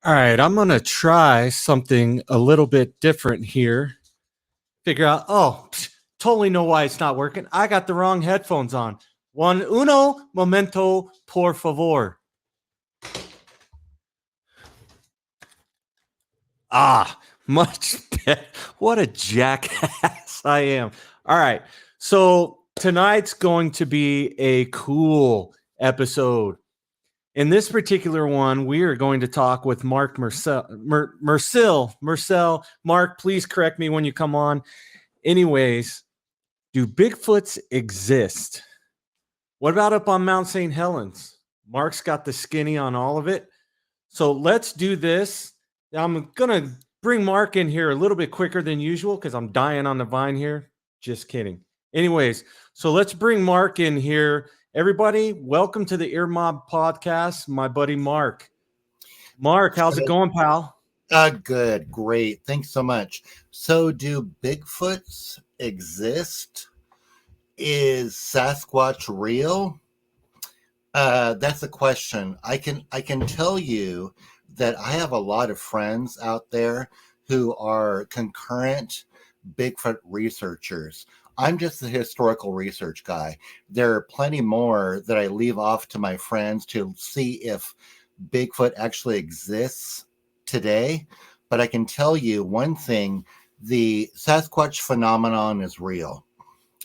All right, I'm going to try something a little bit different here. Figure out, totally know why it's not working. I got the wrong headphones on. Uno momento, por favor. Much better. What a jackass I am. All right, so tonight's going to be a cool episode. In this particular one, we are going to talk with Marc Myrsell. Marc, please correct me when you come on. Anyways, do Bigfoots exist? What about up on Mount St. Helens? Marc's got the skinny on all of it. So let's do this. I'm going to bring Marc in here a little bit quicker than usual because I'm dying on the vine here. Just kidding. Anyways, so let's bring Marc in here. Everybody, welcome to the EarMob Podcast, my buddy Marc. Marc, how's it going, pal? Good, great. Thanks so much. So do Bigfoots exist? Is Sasquatch real? That's a question. I can tell you that I have a lot of friends out there who are concurrent Bigfoot researchers. I'm just the historical research guy. There are plenty more that I leave off to my friends to see if Bigfoot actually exists today. But I can tell you one thing, the Sasquatch phenomenon is real.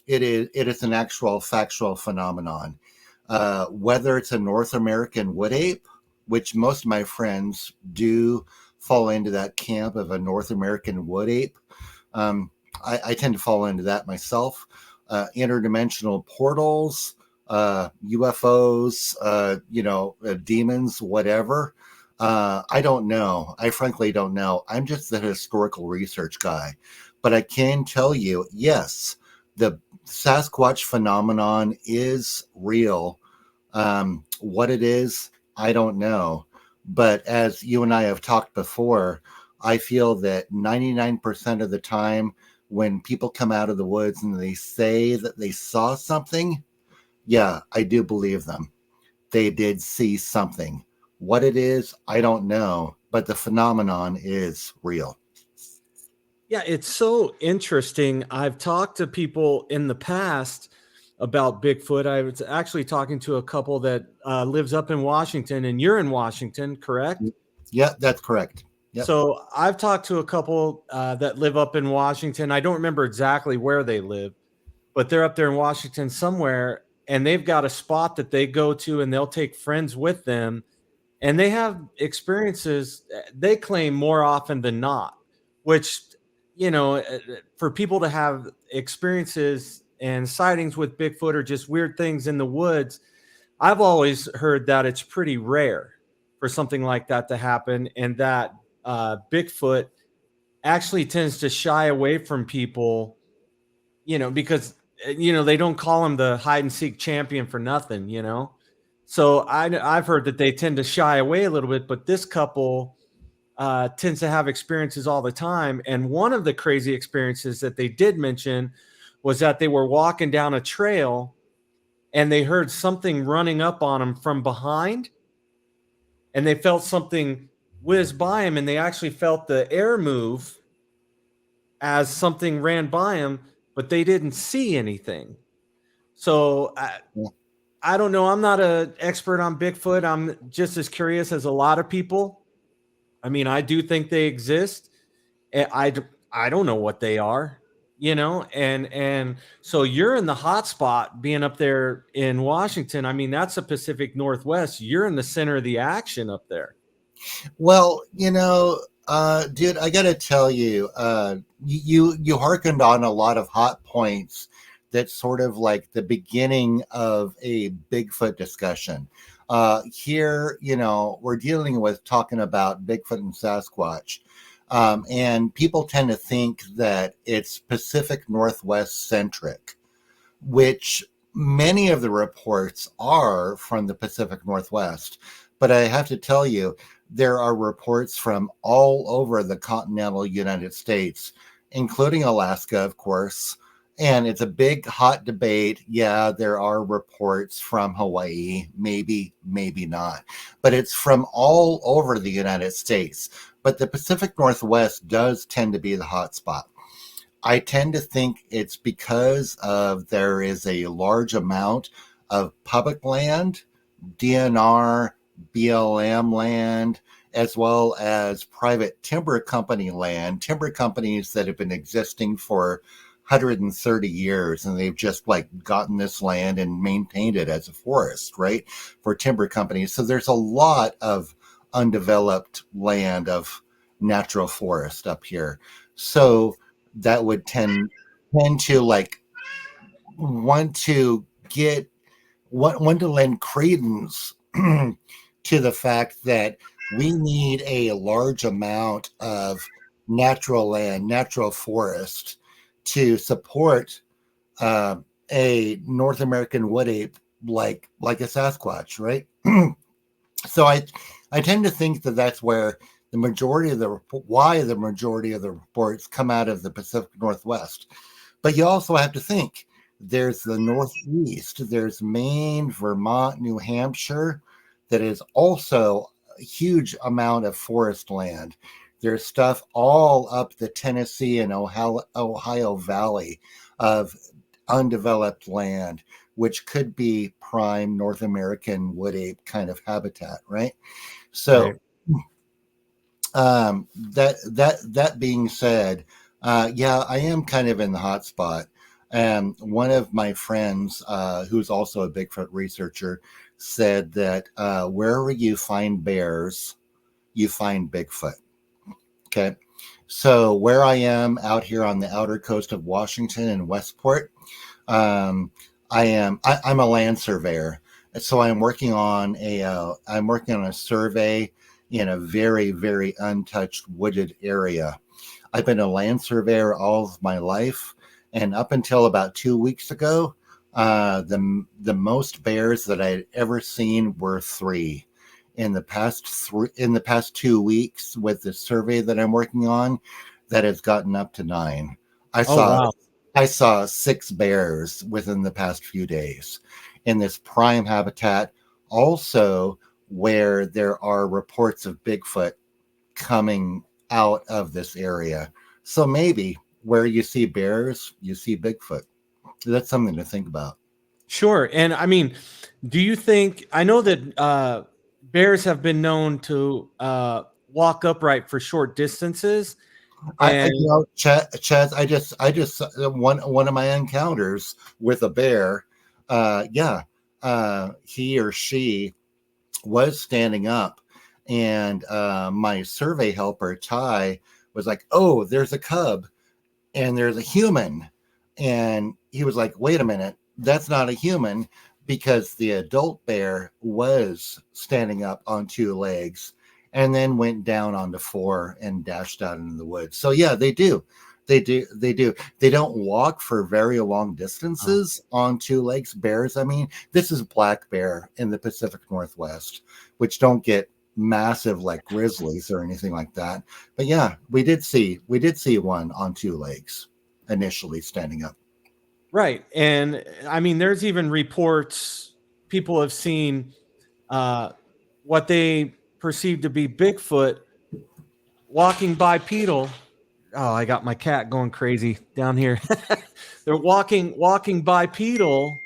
It is an actual factual phenomenon. Whether it's a North American wood ape, which most of my friends do fall into that camp of a North American wood ape. I tend to fall into that myself. Interdimensional portals, UFOs, demons, whatever. I don't know. I frankly don't know. I'm just the historical research guy. But I can tell you, yes, the Sasquatch phenomenon is real. What it is, I don't know. But as you and I have talked before, I feel that 99% of the time, when people come out of the woods and they say that they saw something, yeah, I do believe them. They did see something. What it is, I don't know, but the phenomenon is real. Yeah, it's so interesting. I've talked to people in the past about Bigfoot. I was actually talking to a couple that lives up in Washington, and you're in Washington, correct? Yeah, that's correct. Yep. So I've talked to a couple that live up in Washington. I don't remember exactly where they live, but they're up there in Washington somewhere, and they've got a spot that they go to, and they'll take friends with them, and they have experiences, they claim, more often than not, which, for people to have experiences and sightings with Bigfoot or just weird things in the woods, I've always heard that it's pretty rare for something like that to happen, and that Bigfoot actually tends to shy away from people, because, they don't call him the hide and seek champion for nothing, So I've heard that they tend to shy away a little bit, but this couple tends to have experiences all the time. And one of the crazy experiences that they did mention was that they were walking down a trail and they heard something running up on them from behind, and they felt something whiz by him, and they actually felt the air move as something ran by him, but they didn't see anything. So I don't know. I'm not an expert on Bigfoot. I'm just as curious as a lot of people. I mean, I do think they exist. I don't know what they are, and so you're in the hot spot being up there in Washington. I mean, that's the Pacific Northwest. You're in the center of the action up there. Well, dude, I got to tell you, you hearkened on a lot of hot points. That's sort of like the beginning of a Bigfoot discussion. Here, we're dealing with talking about Bigfoot and Sasquatch. And people tend to think that it's Pacific Northwest centric, which many of the reports are from the Pacific Northwest. But I have to tell you, there are reports from all over the continental United States, including Alaska, of course, And it's a big hot debate. Yeah, there are reports from Hawaii, maybe not, but it's from all over the United States. But the Pacific Northwest does tend to be the hot spot. I tend to think it's because of there is a large amount of public land, DNR, BLM land, as well as private timber company land, timber companies that have been existing for 130 years, and they've just like gotten this land and maintained it as a forest, right? For timber companies. So there's a lot of undeveloped land of natural forest up here. So that would tend to like want to lend credence to the fact that we need a large amount of natural land, natural forest to support a North American wood ape like a Sasquatch, right? So I tend to think that that's where the majority of the reports come out of the Pacific Northwest. But you also have to think there's the Northeast, there's Maine, Vermont, New Hampshire, that is also a huge amount of forest land. There's stuff all up the Tennessee and Ohio Valley of undeveloped land, which could be prime North American wood ape kind of habitat, right? So that being said, yeah, I am kind of in the hot spot. And one of my friends, who's also a Bigfoot researcher, said that wherever you find bears, you find Bigfoot. Okay. So where I am out here on the outer coast of Washington and Westport, I'm a land surveyor. So I'm working on a survey in a very, very untouched wooded area. I've been a land surveyor all of my life. And up until about 2 weeks ago, the most bears that I'd ever seen were 3. In the past 2 weeks, with the survey that I'm working on, that has gotten up to 9. I saw 6 bears within the past few days in this prime habitat. Also, where there are reports of Bigfoot coming out of this area. So maybe where you see bears, you see Bigfoot. That's something to think about. Sure. And I mean, do you think, I know that bears have been known to walk upright for short distances. And Chaz, I just one of my encounters with a bear. He or she was standing up, and my survey helper Ty was like, "Oh, there's a cub, and there's a human," and he was like, "Wait a minute, that's not a human," because the adult bear was standing up on 2 legs and then went down onto 4 and dashed out into the woods. So yeah, they do. They don't walk for very long distances on 2 legs. Bears, I mean, this is black bear in the Pacific Northwest, which don't get massive like grizzlies or anything like that. But yeah, we did see one on 2 legs initially standing up. Right. And I mean, there's even reports people have seen what they perceive to be Bigfoot walking bipedal. Oh, I got my cat going crazy down here. They're walking bipedal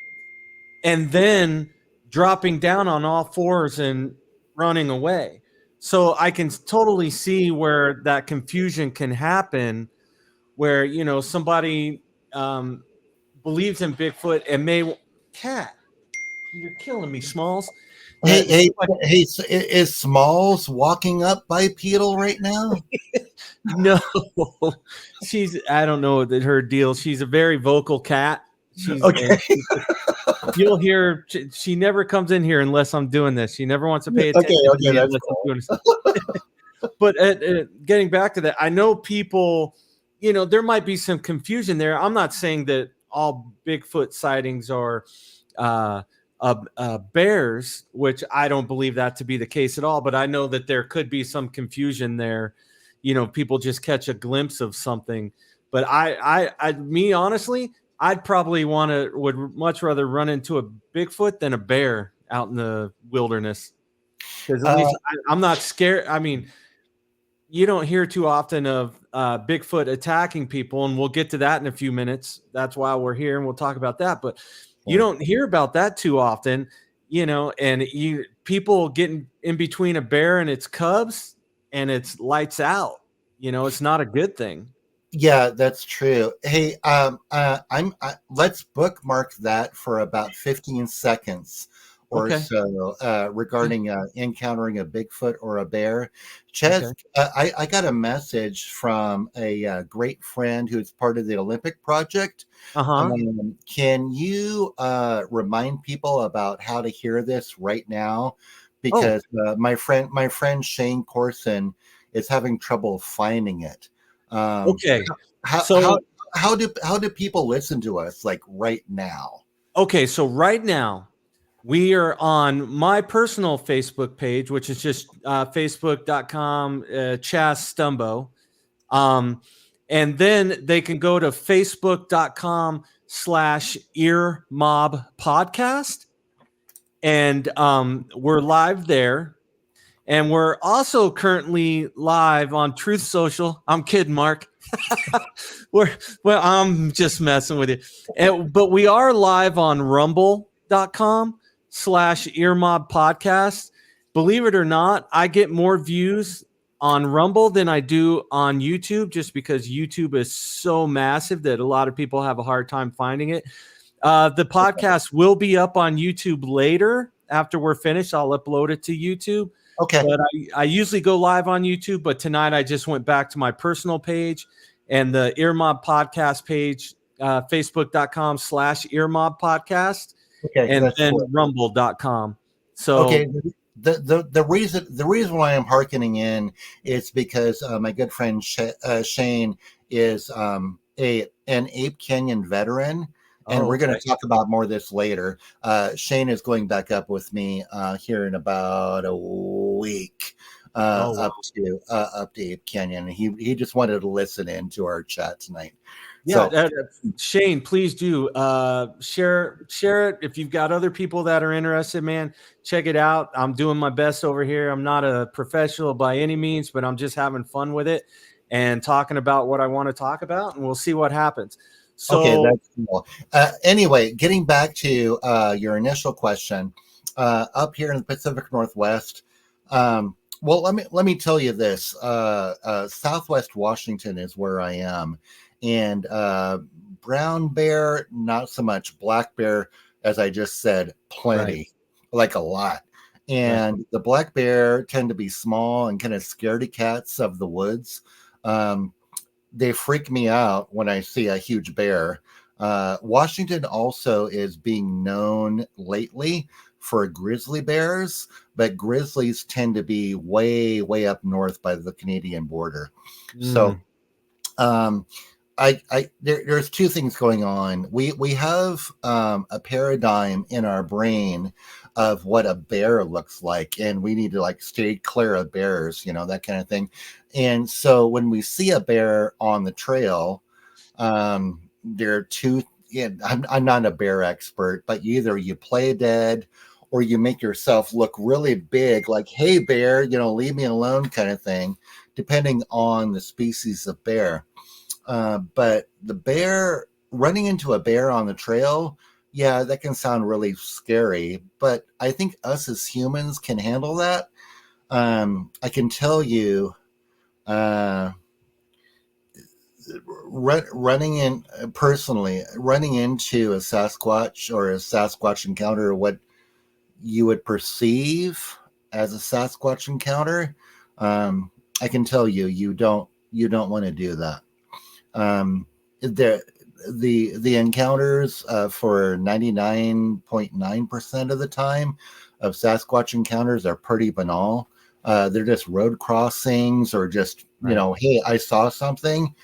and then dropping down on all 4s and running away. So I can totally see where that confusion can happen, where, you know, somebody believes in Bigfoot and cat, you're killing me, Smalls. Hey, is Smalls walking up bipedal right now? No, I don't know her deal. She's a very vocal cat. Okay. You'll hear she never comes in here unless I'm doing this. She never wants to pay attention to me unless I'm doing this. But getting back to that, I know people, you know, there might be some confusion there. I'm not saying that all Bigfoot sightings are bears, which I don't believe that to be the case at all. But I know that there could be some confusion there. You know, people just catch a glimpse of something. But me honestly, I'd probably would much rather run into a Bigfoot than a bear out in the wilderness. Because at Uh, least I'm not scared. I mean, you don't hear too often of Bigfoot attacking people, and we'll get to that in a few minutes. That's why we're here, and we'll talk about that. But you don't hear about that too often, and people getting in between a bear and its cubs, and it's lights out. It's not a good thing. Yeah, that's true. Hey, let's bookmark that for about 15 seconds or Okay. so regarding encountering a Bigfoot or a bear. Ches, Okay. I got a message from a great friend who's part of the Olympic Project. Uh-huh. Can you remind people about how to hear this right now? Oh, Because my friend Shane Corson is having trouble finding it. Um, okay. how how So, how do people listen to us like right now? okay. So right now we are on my personal Facebook page, which is just facebook.com Chas Stumbo. And then they can go to facebook.com/EarMob Podcast. And we're live there. And we're also currently live on Truth Social. I'm kidding, Mark. we're well, I'm just messing with you. But we are live on rumble.com/earmob podcast. Believe it or not, I get more views on Rumble than I do on YouTube, just because YouTube is so massive that a lot of people have a hard time finding it. The podcast will be up on YouTube later. After we're finished, I'll upload it to YouTube. Okay. But I usually go live on YouTube, but tonight I just went back to my personal page and the EarMob Podcast page, facebook.com/EarMob Podcast, Okay, and that's then cool. rumble.com. So, Okay, the reason why I'm hearkening in is because my good friend Shane is an Ape Canyon veteran, and we're going okay. to talk about more of this later. Shane is going back up with me here in about a week Oh, wow. up to Ape Canyon. He just wanted to listen in to our chat tonight. Yeah, So Shane, please do share it. If you've got other people that are interested, man, check it out. I'm doing my best over here. I'm not a professional by any means, but I'm just having fun with it and talking about what I want to talk about, and we'll see what happens. okay, So, that's cool. Anyway, getting back to your initial question, up here in the Pacific Northwest. Well, let me tell you this. Southwest Washington is where I am, and brown bear, not so much. Black bear, as I just said, plenty, like a lot. right. And the black bear tend to be small and kind of scaredy cats of the woods. They freak me out when I see a huge bear. Washington also is being known lately for grizzly bears, but grizzlies tend to be way, way up north by the Canadian border. So, um, there's two things going on. We have a paradigm in our brain of what a bear looks like, and we need to like stay clear of bears, that kind of thing. And so when we see a bear on the trail, there are two. Yeah, I'm not a bear expert, but either you play dead or you make yourself look really big, like, hey, bear, leave me alone kind of thing, depending on the species of bear. But the bear, running into a bear on the trail, yeah, that can sound really scary, but I think us as humans can handle that. I can tell you, uh, running into a Sasquatch or a Sasquatch encounter, or what you would perceive as a Sasquatch encounter, I can tell you, you don't want to do that. The encounters for 99.9% of the time of Sasquatch encounters are pretty banal. They're just road crossings or just, hey, I saw something.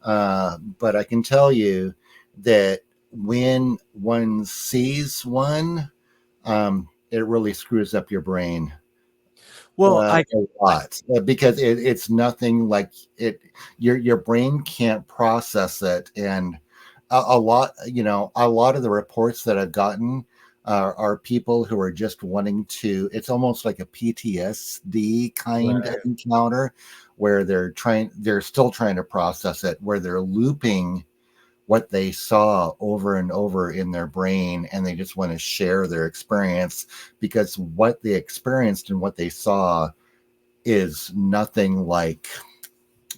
But I can tell you that when one sees one, it really screws up your brain. Well, A lot, because it's nothing like it. Your brain can't process it, and a lot, a lot of the reports that I've gotten are people who are just wanting to, it's almost like a PTSD kind of Right. encounter where they're still trying to process it, where they're looping what they saw over and over in their brain, and they just want to share their experience because what they experienced and what they saw is nothing like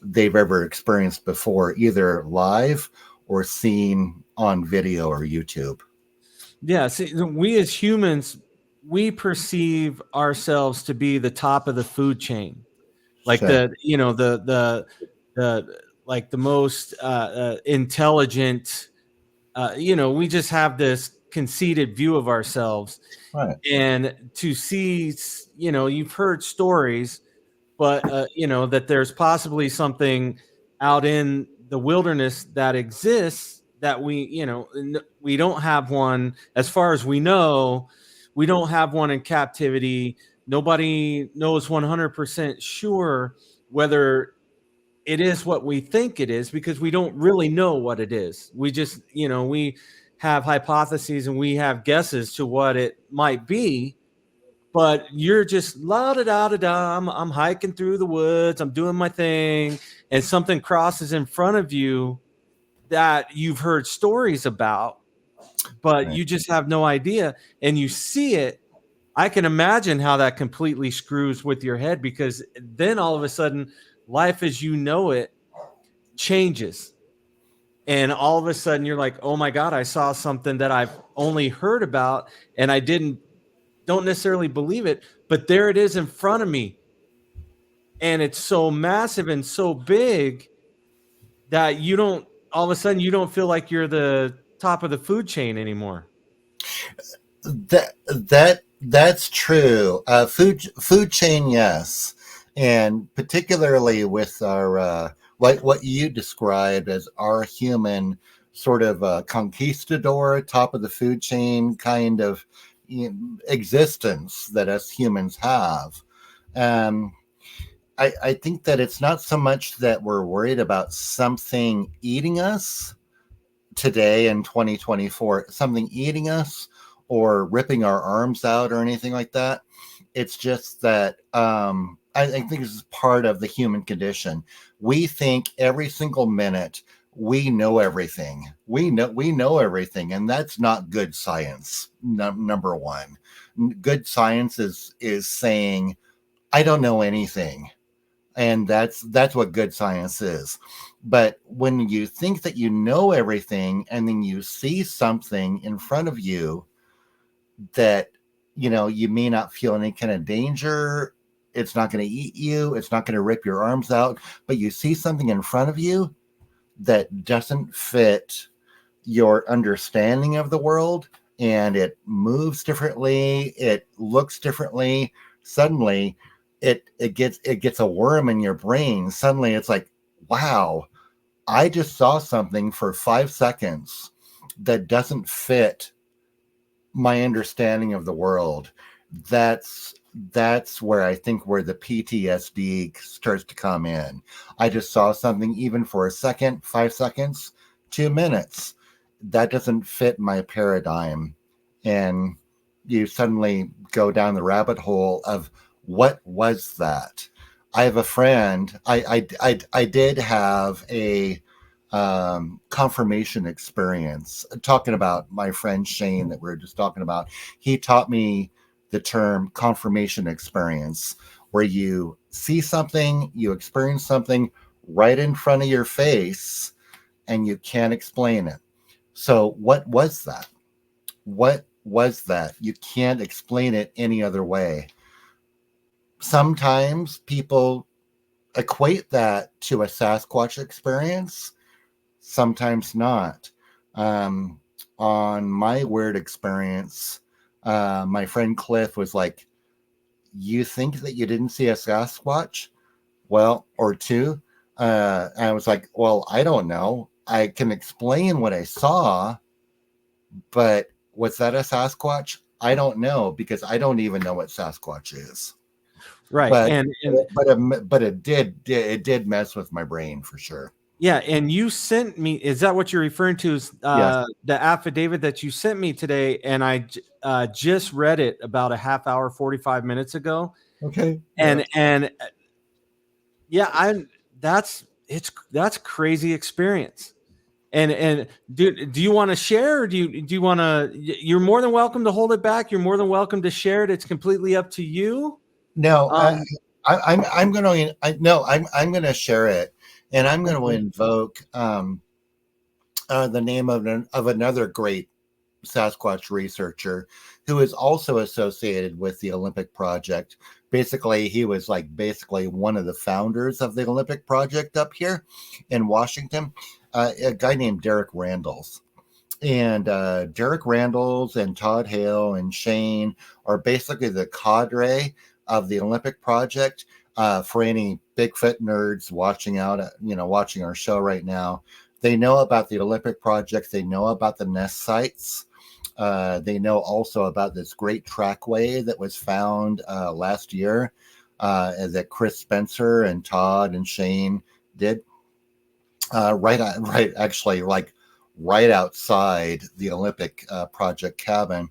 they've ever experienced before, either live or seen on video or YouTube. Yeah, see, we as humans, we perceive ourselves to be the top of the food chain, like Sure. the like the most intelligent. We just have this conceited view of ourselves, Right. and to see, you've heard stories, but that there's possibly something out in the wilderness that exists that we don't have one as far as we know. We don't have one in captivity. Nobody knows 100% sure whether it is what we think it is, because we don't really know what it is. We just, we have hypotheses and we have guesses to what it might be. But you're just la da da da da. I'm hiking through the woods. I'm doing my thing, and something crosses in front of you that you've heard stories about, but Right. you just have no idea, and you see it. I can imagine how that completely screws with your head, because then all of a sudden, life as you know it changes. And all of a sudden, you're like, oh my God, I saw something that I've only heard about, and I don't necessarily believe it, but there it is in front of me. And it's so massive and so big that all of a sudden, you don't feel like you're the top of the food chain anymore. That's true. Food chain, yes, and particularly with our like what you described as our human sort of conquistador, top of the food chain kind of existence that us humans have. Um, I think that it's not so much that we're worried about something eating us today in 2024, something eating us or ripping our arms out or anything like that. It's just that I think this is part of the human condition. We think every single minute we know everything. We know everything, and that's not good science. Number one, good science is saying I don't know anything, and that's what good science is. But when you think that you know everything and then you see something in front of you that you may not feel any kind of danger, it's not going to eat you, it's not going to rip your arms out, but you see something in front of you that doesn't fit your understanding of the world, and it moves differently, it looks differently. Suddenly it gets a worm in your brain. Suddenly it's like, wow, I just saw something for 5 seconds that doesn't fit my understanding of the world. That's where I think where the PTSD starts to come in. I just saw something even for a second, 5 seconds, 2 minutes. That doesn't fit my paradigm. And you suddenly go down the rabbit hole of what was that? I have a friend. I did have a confirmation experience. Talking about my friend Shane that we were just talking about, he taught me the term confirmation experience, where you see something, you experience something right in front of your face, and you can't explain it. So, what was that? What was that? You can't explain it any other way. Sometimes people equate that to a Sasquatch experience, sometimes not. Um, on my weird experience, my friend Cliff was like, "You think that you didn't see a Sasquatch? Well, or two?" And I was like, "Well, I don't know. I can explain what I saw, but was that a Sasquatch? I don't know, because I don't even know what Sasquatch is." Right. But And but it did mess with my brain for sure. Yeah, and you sent me. Is that what you're referring to? Is Yes. the affidavit that you sent me today? And I just read it about a half hour, 45 minutes ago. Okay. Yeah. And yeah, that's crazy experience. And do you want to share, or do you want to? You're more than welcome to hold it back. You're more than welcome to share it. It's completely up to you. No, Um, I'm going to no, I'm going to share it, and I'm going to okay. invoke the name of another great Sasquatch researcher who is also associated with the Olympic Project. Basically, he was basically one of the founders of the Olympic Project up here in Washington, a guy named Derek Randalls. And Derek Randalls and Todd Hale and Shane are basically the cadre of the Olympic Project. For any Bigfoot nerds watching watching our show right now, they know about the Olympic Project. They know about the nest sites. They know also about this great trackway that was found last year that Chris Spencer and Todd and Shane did. Actually, right outside the Olympic Project cabin.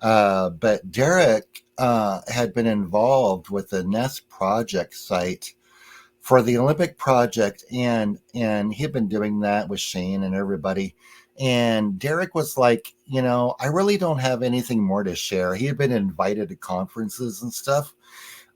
But Derek had been involved with the Nest Project site for the Olympic Project, and he'd been doing that with Shane and everybody. And Derek was like, I really don't have anything more to share. He had been invited to conferences and stuff.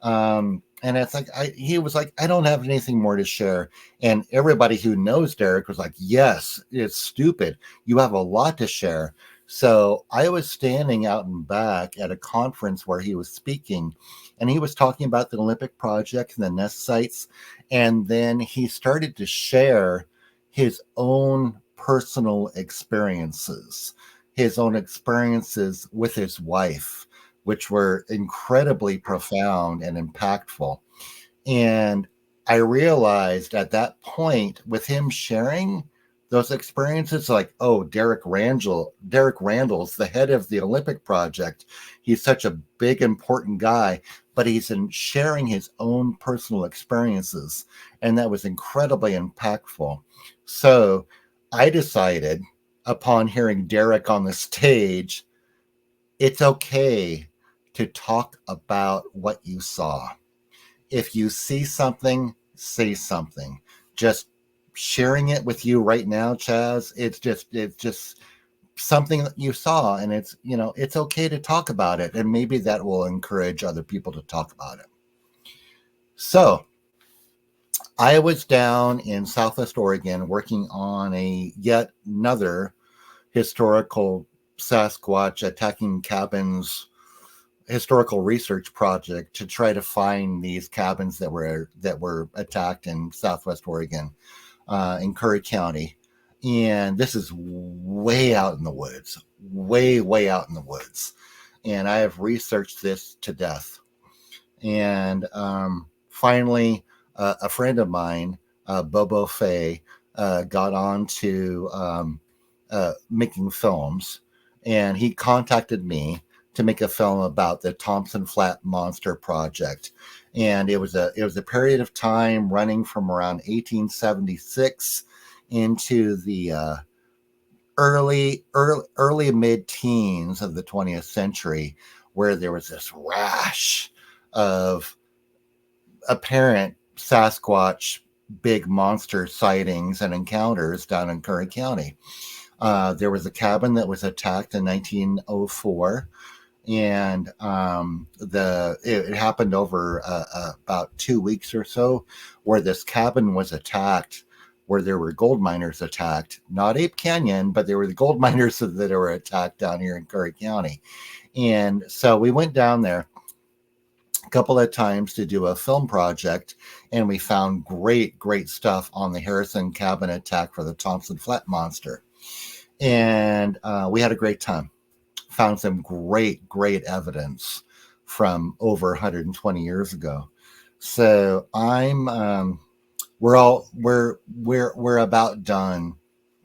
And it's like he was like, I don't have anything more to share. And everybody who knows Derek was like, yes, it's stupid. You have a lot to share. So I was standing out in back at a conference where he was speaking, and he was talking about the Olympic Project and the nest sites. And then he started to share his own personal experiences, with his wife, which were incredibly profound and impactful. And I realized at that point, with him sharing those experiences, like, oh, Derek Randall's the head of the Olympic Project. He's such a big, important guy, but he's sharing his own personal experiences. And that was incredibly impactful. So I decided, upon hearing Derek on the stage, it's okay to talk about what you saw. If you see something, say something. Just sharing it with you right now, Chaz, it's just something that you saw, and it's okay to talk about it, and maybe that will encourage other people to talk about it. So I was down in Southwest Oregon working on yet another historical Sasquatch attacking cabins historical research project to try to find these cabins that were attacked in Southwest Oregon, in Curry County. And this is way out in the woods, way out in the woods. And I have researched this to death. And finally, a friend of mine, Bobo Fay, got on to making films, and he contacted me to make a film about the Thompson Flat Monster Project. And it was a period of time running from around 1876 into the early mid-teens of the 20th century, where there was this rash of apparent Sasquatch big monster sightings and encounters down in Curry County. There was a cabin that was attacked in 1904, and it happened over about 2 weeks or so, where this cabin was attacked, where there were gold miners attacked, not Ape Canyon, but there were the gold miners that were attacked down here in Curry County. And so we went down there a couple of times to do a film project, and we found great stuff on the Harrison cabin attack for the Thompson Flat Monster. And we had a great time. Found some great evidence from over 120 years ago. So we're about done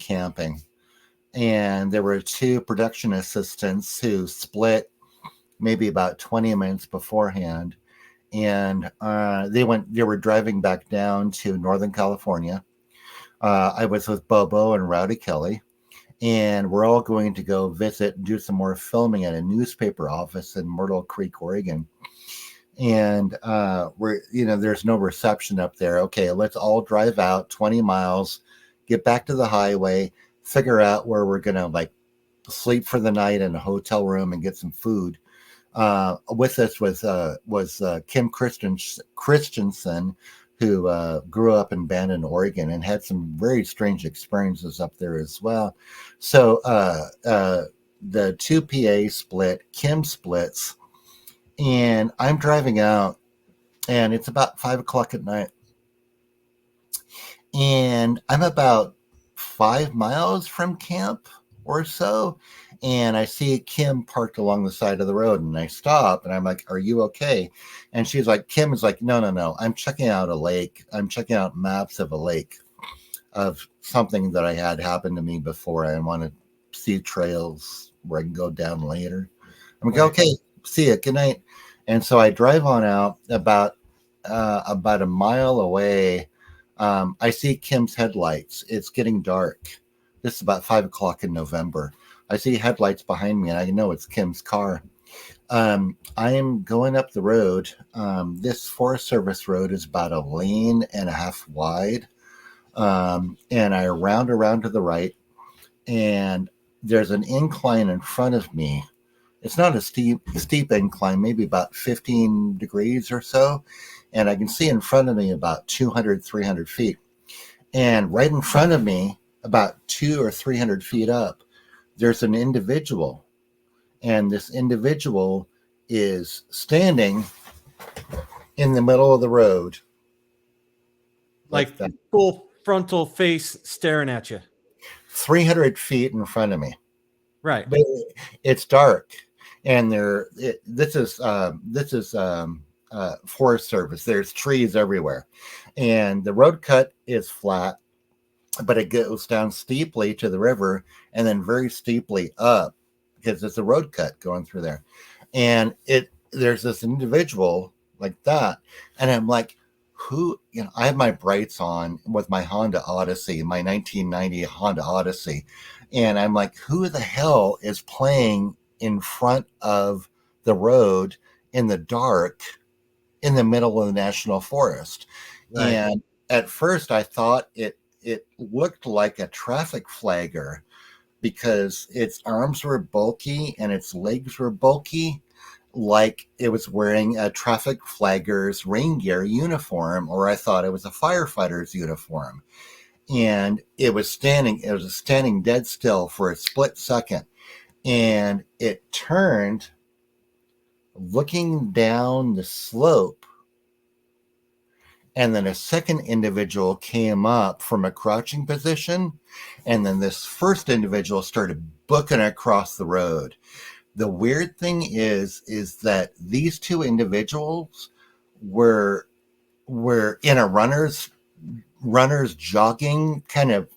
camping, and there were two production assistants who split maybe about 20 minutes beforehand, and they were driving back down to Northern California. I was with Bobo and Rowdy Kelly, and we're all going to go visit and do some more filming at a newspaper office in Myrtle Creek, Oregon. And there's no reception up there. Okay, let's all drive out 20 miles, get back to the highway, figure out where we're gonna like sleep for the night in a hotel room and get some food. With us was Kim Christensen, who grew up in Bandon, Oregon, and had some very strange experiences up there as well. So the two PA split, Kim splits, and I'm driving out, and it's about 5 o'clock at night, and I'm about 5 miles from camp or so, and I see Kim parked along the side of the road, and I stop, and I'm like, "Are you okay?" And she's like, Kim is like, no, I'm checking out a lake. I'm checking out maps of a lake, of something that I had happened to me before. I want to see trails where I can go down later. I'm like, okay, see ya, good night. And so I drive on out about a mile away. I see Kim's headlights. It's getting dark. This is about 5 o'clock in November. I see headlights behind me, and I know it's Kim's car. I am going up the road. This Forest Service road is about a lane and a half wide. And I round around to the right, and there's an incline in front of me. It's not a steep incline, maybe about 15 degrees or so. And I can see in front of me about 200, 300 feet. And right in front of me, about 200 or 300 feet up, there's an individual. And this individual is standing in the middle of the road. Like full frontal face staring at you. 300 feet in front of me. Right. But it's dark. And this is Forest Service. There's trees everywhere. And the road cut is flat, but it goes down steeply to the river and then very steeply up, because it's a road cut going through there. And there's this individual like that. And I'm like, I have my brights on with my Honda Odyssey, my 1990 Honda Odyssey. And I'm like, who the hell is playing in front of the road in the dark in the middle of the national forest? Right. And at first I thought it looked like a traffic flagger, because its arms were bulky and its legs were bulky, like it was wearing a traffic flagger's rain gear uniform, or I thought it was a firefighter's uniform. And it was standing dead still for a split second. And it turned, looking down the slope. And then a second individual came up from a crouching position. And then this first individual started booking across the road. The weird thing is that these two individuals were in a runner's jogging kind of,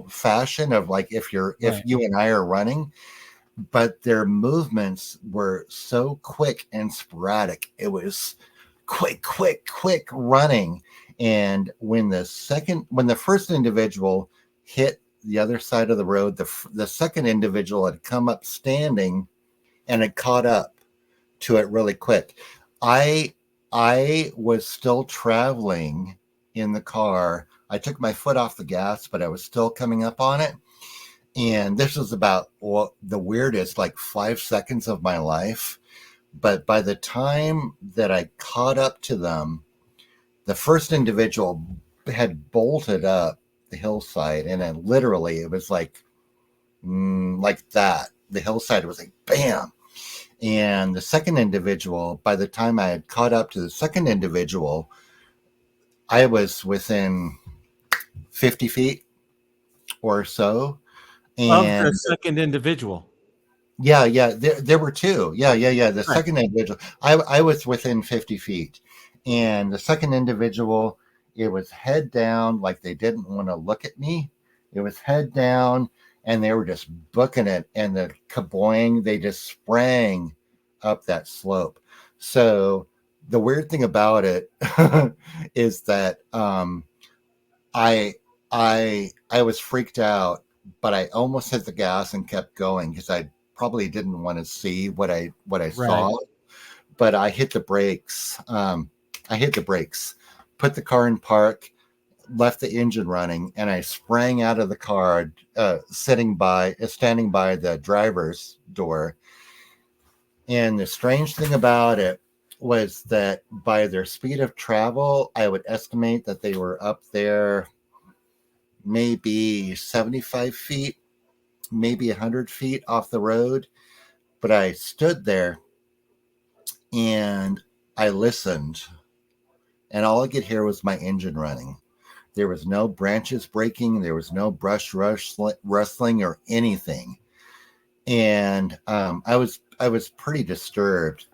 fashion of like if you and I are running, but their movements were so quick and sporadic. It was quick running. And when the first individual hit the other side of the road, the second individual had come up standing and had caught up to it really quick. I was still traveling in the car. I took my foot off the gas, but I was still coming up on it. And this was about the weirdest, like 5 seconds of my life. But by the time that I caught up to them, the first individual had bolted up the hillside, and then literally it was like that. The hillside was like bam. And the second individual, by the time I had caught up to the second individual, I was within 50 feet or so. And of the second individual. Yeah. There were two. Yeah. The second individual, I was within 50 feet. And the second individual, it was head down, like they didn't want to look at me. It was head down, and they were just booking it. And the kaboing, they just sprang up that slope. So the weird thing about it is that I I was freaked out, but I almost hit the gas and kept going because I probably didn't want to see what I Right. saw. But I hit the brakes. I hit the brakes, put the car in park, left the engine running, and I sprang out of the car, standing by the driver's door. And the strange thing about it was that by their speed of travel, I would estimate that they were up there maybe 75 feet, maybe 100 feet off the road. But I stood there and I listened, and all I could hear was my engine running. There was no branches breaking, there was no brush rustling or anything. And I was pretty disturbed.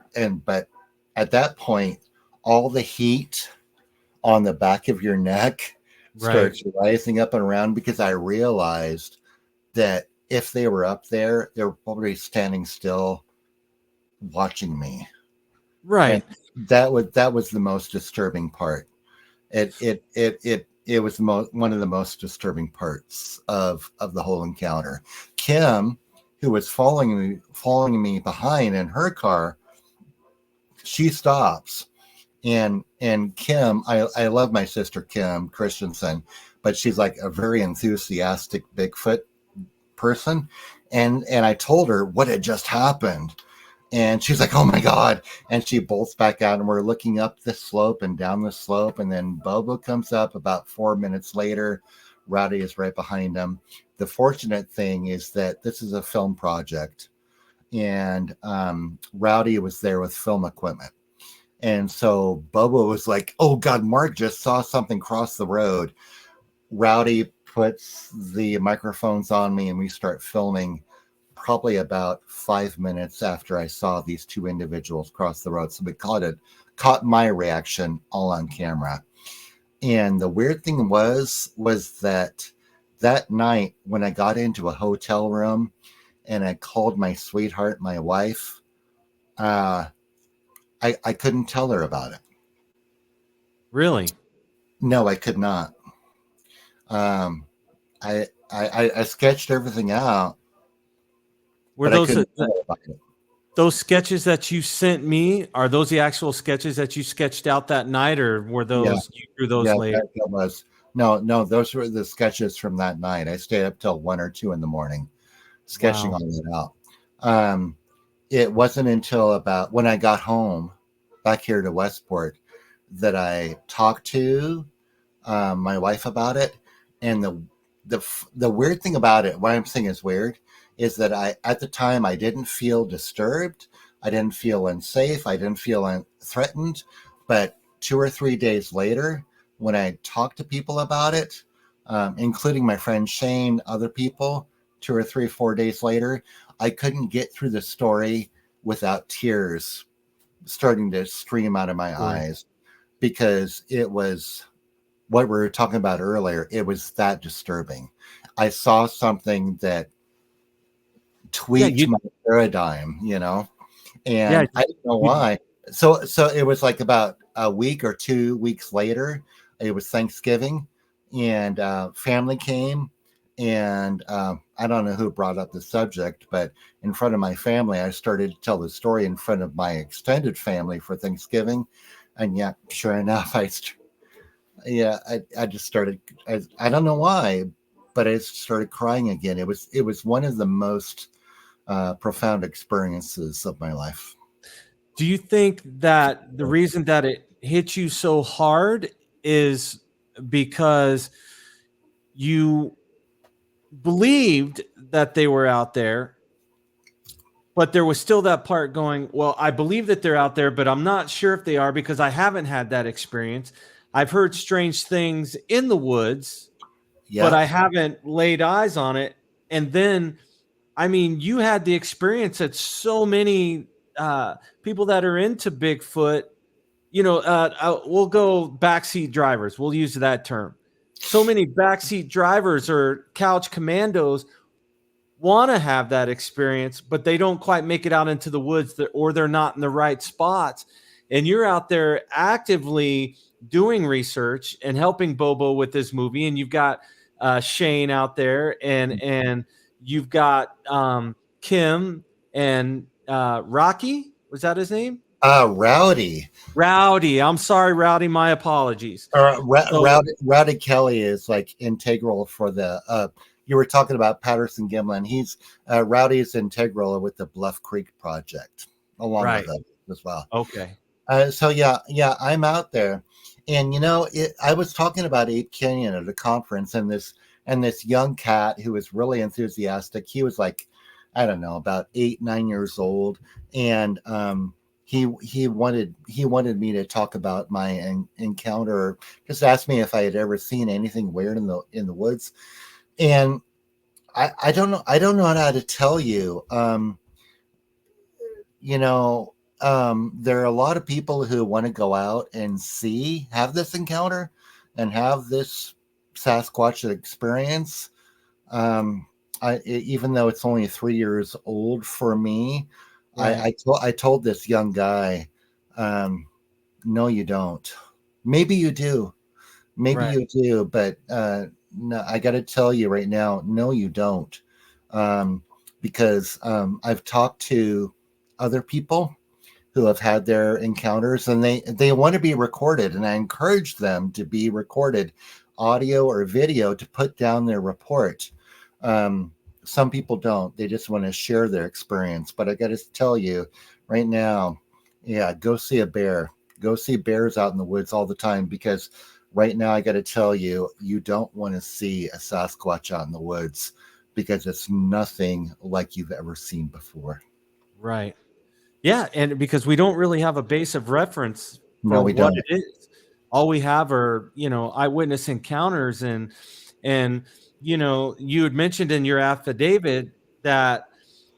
But at that point, all the heat on the back of your neck Right. starts rising up and around, because I realized that if they were up there, they were probably standing still watching me. And Right. that was the most disturbing part. It was one of the most disturbing parts of the whole encounter. Kim, who was following me behind in her car, she stops. And Kim, I love my sister Kim Christensen, but she's like a very enthusiastic Bigfoot person. And I told her what had just happened. And she's like, oh my God. And she bolts back out, and we're looking up the slope and down the slope. And then Bobo comes up about 4 minutes later. Rowdy is right behind him. The fortunate thing is that this is a film project, and Rowdy was there with film equipment. And so Bobo was like, oh God, Mark just saw something cross the road. Rowdy puts the microphones on me, and we start filming probably about 5 minutes after I saw these two individuals cross the road. So we caught my reaction all on camera. And the weird thing was that night when I got into a hotel room and I called my sweetheart, my wife, I couldn't tell her about it. Really? No, I could not. Um, I sketched everything out, Were but I those couldn't tell her about it. those sketches that you sent me, are those the actual sketches that you sketched out that night, or were Yeah, those you drew those yeah, later? that was no. Those were the sketches from that night. I stayed up till 1 or 2 in the morning sketching Wow. all that out. Um, it wasn't until about when I got home back here to Westport that I talked to my wife about it. And the weird thing about it, what I'm saying is weird, is that at the time I didn't feel disturbed, I didn't feel unsafe, I didn't feel threatened. But 2 or 3 days later, when I talked to people about it, including my friend Shane, other people, 2 or 3, 4 days later, I couldn't get through the story without tears starting to stream out of my Sure. eyes, because it was what we were talking about earlier. It was that disturbing. I saw something that Yeah, tweaked my paradigm, yeah, and I didn't know you why. So it was like about a week or 2 weeks later. It was Thanksgiving, and family came, and I don't know who brought up the subject, but in front of my family, I started to tell the story in front of my extended family for Thanksgiving, and yeah, sure enough, I just started. I don't know why, but I started crying again. It was one of the most profound experiences of my life. do you think that the reason that it hit you so hard is because you believed that they were out there, but there was still that part going, well, I believe that they're out there, but I'm not sure if they are because I haven't had that experience. I've heard strange things in the woods, but Yeah, I haven't laid eyes on it. And then, I mean, you had the experience that so many people that are into Bigfoot, we'll go backseat drivers. We'll use that term. So many backseat drivers or couch commandos want to have that experience, but they don't quite make it out into the woods, or they're not in the right spots. And you're out there actively doing research and helping Bobo with this movie. And you've got Shane out there, and you've got Kim and Rocky. Was that his name? Rowdy. Rowdy. I'm sorry, Rowdy. My apologies. Rowdy Kelly is like integral for the. You were talking about Patterson Gimlin. He's Rowdy is integral with the Bluff Creek project, along with it as well. Okay. So yeah, I'm out there, and I was talking about Ape Canyon at a conference, and this young cat who was really enthusiastic. He was like, I don't know, about 8-9 years old, and he wanted me to talk about my encounter. Just asked me if I had ever seen anything weird in the woods, and I don't know how to tell you. There are a lot of people who want to go out and have this encounter and have this Sasquatch experience. Even though it's only 3 years old for me, right. I told this young guy, no, you don't. Maybe you do. Maybe you do. But no, I got to tell you right now, no, you don't. Because I've talked to other people who have had their encounters, and they want to be recorded, and I encourage them to be recorded, audio or video, to put down their report. Some people don't. They just want to share their experience. But I got to tell you right now, go see a bear. Go see bears out in the woods all the time, because right now I got to tell you, you don't want to see a Sasquatch out in the woods, because it's nothing like you've ever seen before. Right. Yeah, and because we don't really have a base of reference for what don't. It is. All we have are, eyewitness encounters, and you had mentioned in your affidavit that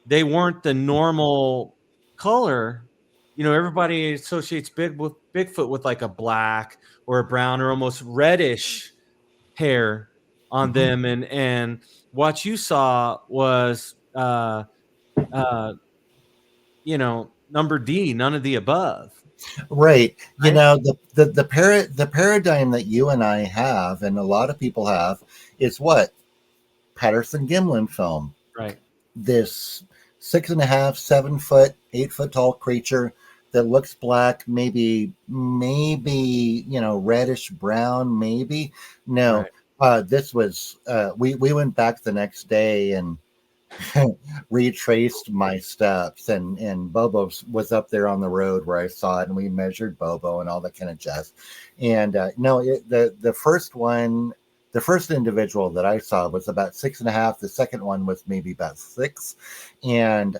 they weren't the normal color. Everybody associates Bigfoot with like a black or a brown or almost reddish hair on them, and what you saw was number D, none of the above. Right. The paradigm that you and I have, and a lot of people have, is what? Patterson Gimlin film. Right. This 6.5, 7 foot, 8 foot tall creature that looks black, maybe, reddish brown, maybe. No, right. This was, we went back the next day and retraced my steps, and Bobo was up there on the road where I saw it, and we measured Bobo and all that kind of jazz. And the first individual that I saw was about 6.5. The second one was maybe about 6. And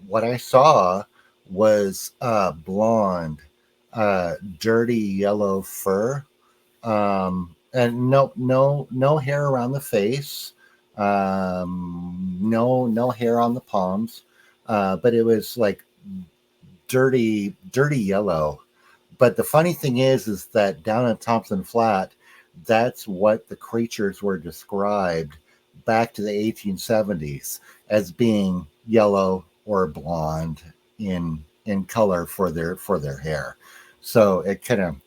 what I saw was blonde, dirty yellow fur, and no hair around the face. No hair on the palms, but it was like dirty yellow. But the funny thing is that down at Thompson Flat, that's what the creatures were described back to the 1870s as being yellow or blonde in color for their hair. So it kind of,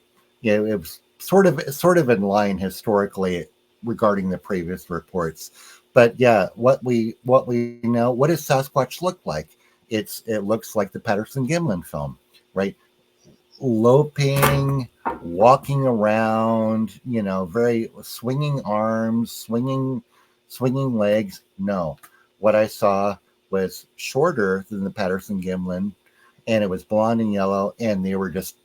it was sort of in line historically regarding the previous reports. But yeah, what we know, what does Sasquatch look like? It looks like the Patterson Gimlin film, right? Loping, walking around, very swinging arms, swinging legs. No, what I saw was shorter than the Patterson Gimlin, and it was blonde and yellow, and they were just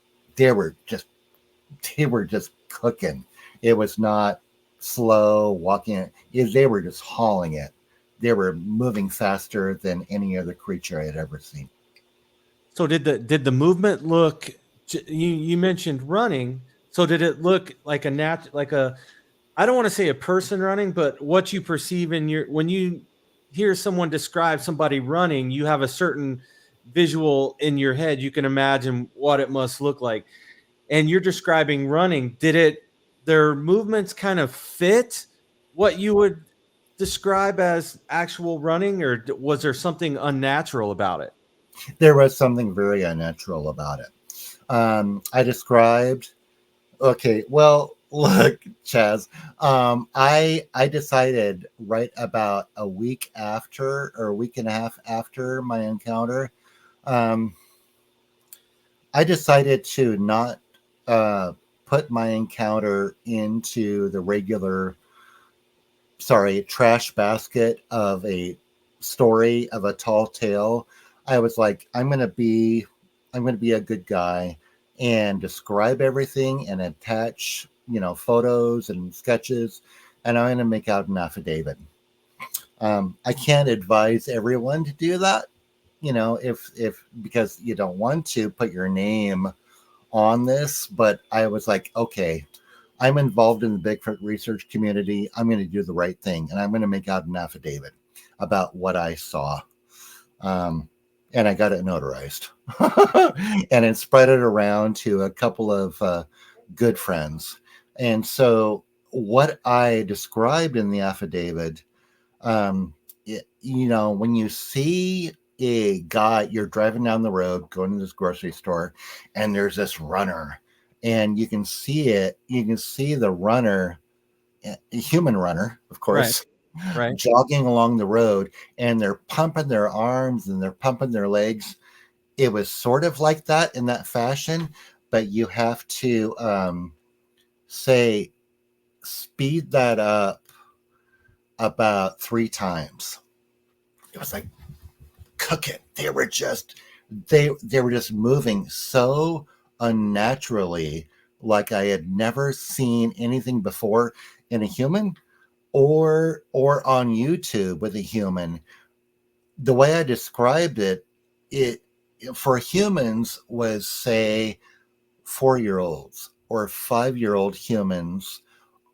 cooking. It was not slow walking. They were just hauling it. They were moving faster than any other creature I had ever seen. So did the movement look? You mentioned running. So did it look like I don't want to say a person running, but what you perceive when you hear someone describe somebody running, you have a certain visual in your head. You can imagine what it must look like. And you're describing running. Did their movements kind of fit what you would describe as actual running, or was there something unnatural about it? There was something very unnatural about it. I described, okay, well, Look, Chaz, I decided right about a week after, or a week and a half after my encounter, um, I decided to not uh, put my encounter into the regular, sorry, trash basket of a story of a tall tale. I was like, I'm gonna be a good guy and describe everything and attach, photos and sketches, and I'm gonna make out an affidavit. I can't advise everyone to do that, if because you don't want to put your name on this, but I was like, okay, I'm involved in the Bigfoot research community. I'm going to do the right thing, and I'm going to make out an affidavit about what I saw. And I got it notarized, and then spread it around to a couple of good friends. And so, what I described in the affidavit, when you see a guy, you're driving down the road, going to this grocery store, and there's this runner, and you can see it. You can see the runner, a human runner, of Right. course, Right. jogging along the road, and they're pumping their arms and they're pumping their legs. It was sort of like that in that fashion, but you have to say speed that up about 3 times. It was like cook it. They were just moving so unnaturally, like I had never seen anything before in a human or on YouTube with a human. The way I described it, it for humans was, say, 4-year-olds or 5-year-old humans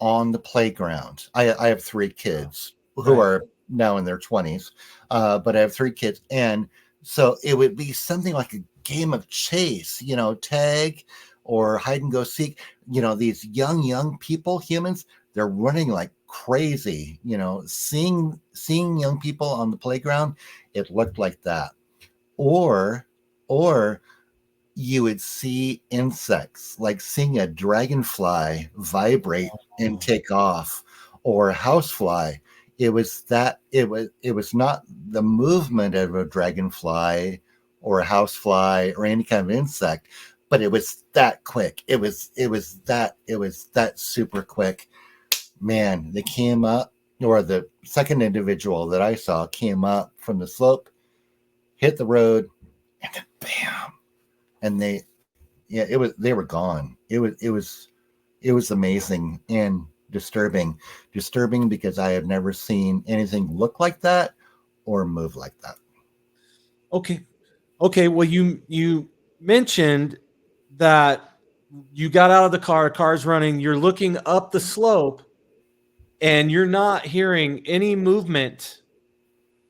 on the playground. I have 3 kids who Right. are now in their 20s, but I have 3 kids. And so it would be something like a game of chase, tag or hide and go seek. These young people, humans, they're running like crazy, seeing young people on the playground. It looked like that. Or you would see insects, like seeing a dragonfly vibrate and Oh, take off, or a housefly. It was not the movement of a dragonfly or a housefly or any kind of insect, but it was that quick. It was that super quick. Man, they came up, or the second individual that I saw came up from the slope, hit the road, and then bam. And they were gone. It was amazing and disturbing because I have never seen anything look like that or move like that. okay. Okay. Well, you mentioned that you got out of the car's running, you're looking up the slope, and you're not hearing any movement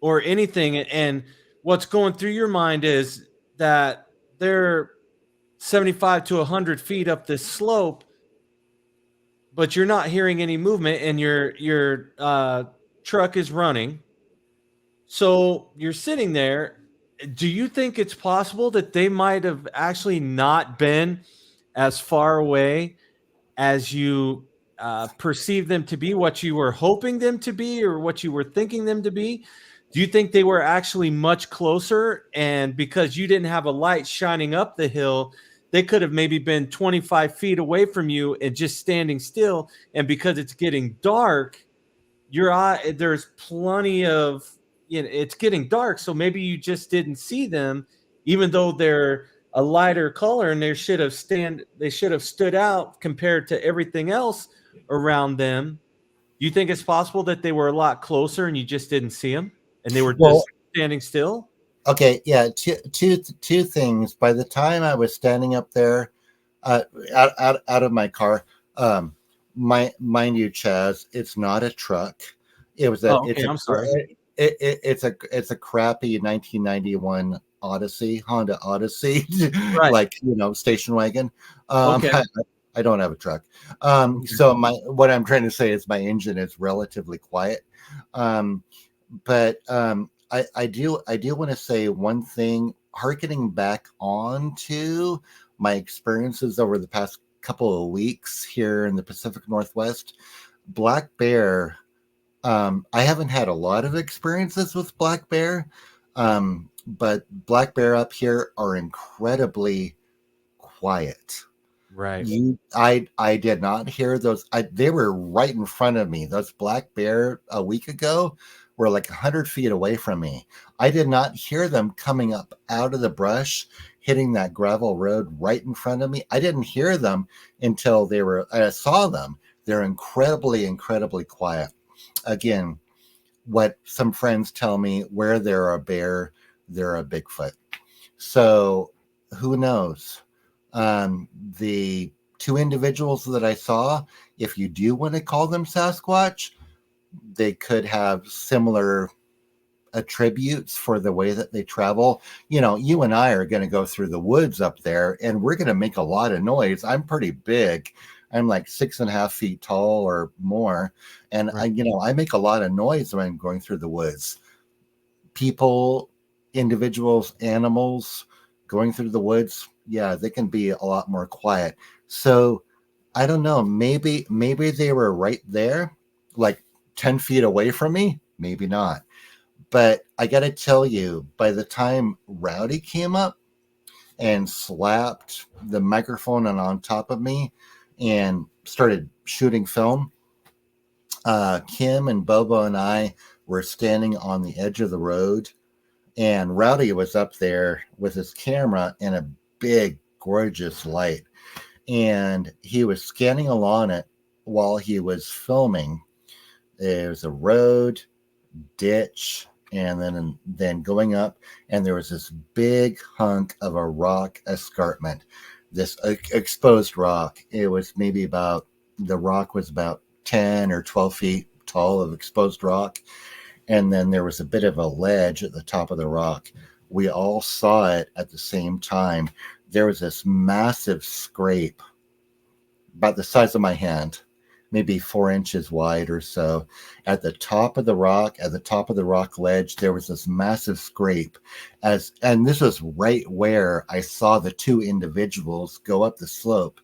or anything. And what's going through your mind is that they're 75 to 100 feet up this slope, but you're not hearing any movement, and your truck is running. So you're sitting there. Do you think it's possible that they might have actually not been as far away as you perceive them to be, what you were hoping them to be, or what you were thinking them to be? Do you think they were actually much closer? And because you didn't have a light shining up the hill, they could have maybe been 25 feet away from you and just standing still. And because it's getting dark, your eye, there's plenty of, it's getting dark. So maybe you just didn't see them, even though they're a lighter color, and they should have stood out compared to everything else around them. Do you think it's possible that they were a lot closer and you just didn't see them and they were Well, just standing still? okay, yeah, two things. By the time I was standing up there, uh, out of my car, mind you, Chaz, it's not a truck. It was a Oh, it's okay. a I'm sorry. it's a crappy 1991 Odyssey, Honda Odyssey, Right. like, station wagon. Okay. I don't have a truck. Okay. So what I'm trying to say is my engine is relatively quiet. Um, but I do want to say one thing, harkening back on to my experiences over the past couple of weeks here in the Pacific Northwest. Black bear, I haven't had a lot of experiences with black bear, but black bear up here are incredibly quiet. Right. I did not hear those. They were right in front of me. Those black bear a week ago were like 100 feet away from me. I did not hear them coming up out of the brush, hitting that gravel road right in front of me. I didn't hear them until I saw them. They're incredibly, incredibly quiet. Again, what some friends tell me, where there are a bear, there are a Bigfoot. So who knows? The two individuals that I saw, if you do want to call them Sasquatch, they could have similar attributes for the way that they travel. You know, you and I are going to go through the woods up there and we're going to make a lot of noise. I'm pretty big. I'm like 6.5 feet tall or more. And Right. I make a lot of noise when I'm going through the woods. People, individuals, animals going through the woods, yeah, they can be a lot more quiet. So I don't know, maybe they were right there, like 10 feet away from me, maybe not. But I got to tell you, by the time Rowdy came up and slapped the microphone on top of me and started shooting film, Kim and Bobo and I were standing on the edge of the road, and Rowdy was up there with his camera and a big, gorgeous light. And he was scanning along it while he was filming. There was a road, ditch, and then going up, and there was this big hunk of a rock escarpment, this exposed rock. It was maybe the rock was about 10 or 12 feet tall of exposed rock. And then there was a bit of a ledge at the top of the rock. We all saw it at the same time. There was this massive scrape about the size of my hand, maybe 4 inches wide or so. At the top of the rock ledge, there was this massive scrape. And this was right where I saw the two individuals go up the slope.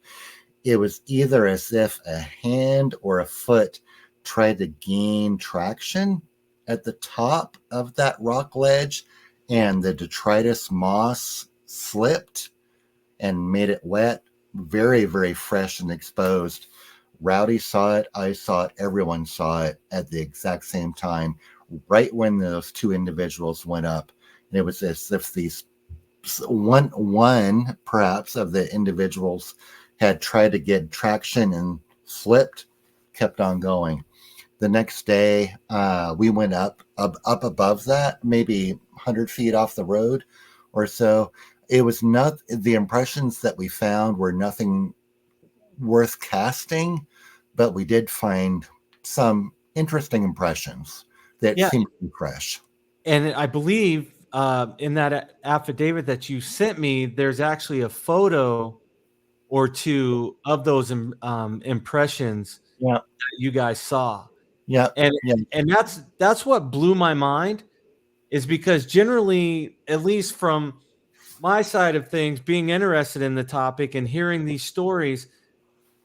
It was either as if a hand or a foot tried to gain traction at the top of that rock ledge, and the detritus moss slipped and made it wet, very, very fresh and exposed. Rowdy saw it, I saw it, everyone saw it at the exact same time, right when those two individuals went up. And it was as if these one perhaps of the individuals had tried to get traction and slipped, kept on going. The next day, we went up above that, maybe 100 feet off the road or so. It was not, the impressions that we found were nothing worth casting, but we did find some interesting impressions that seemed to be fresh. And I believe in that affidavit that you sent me, there's actually a photo or two of those impressions that you guys saw. And that's what blew my mind, is because generally, at least from my side of things, being interested in the topic and hearing these stories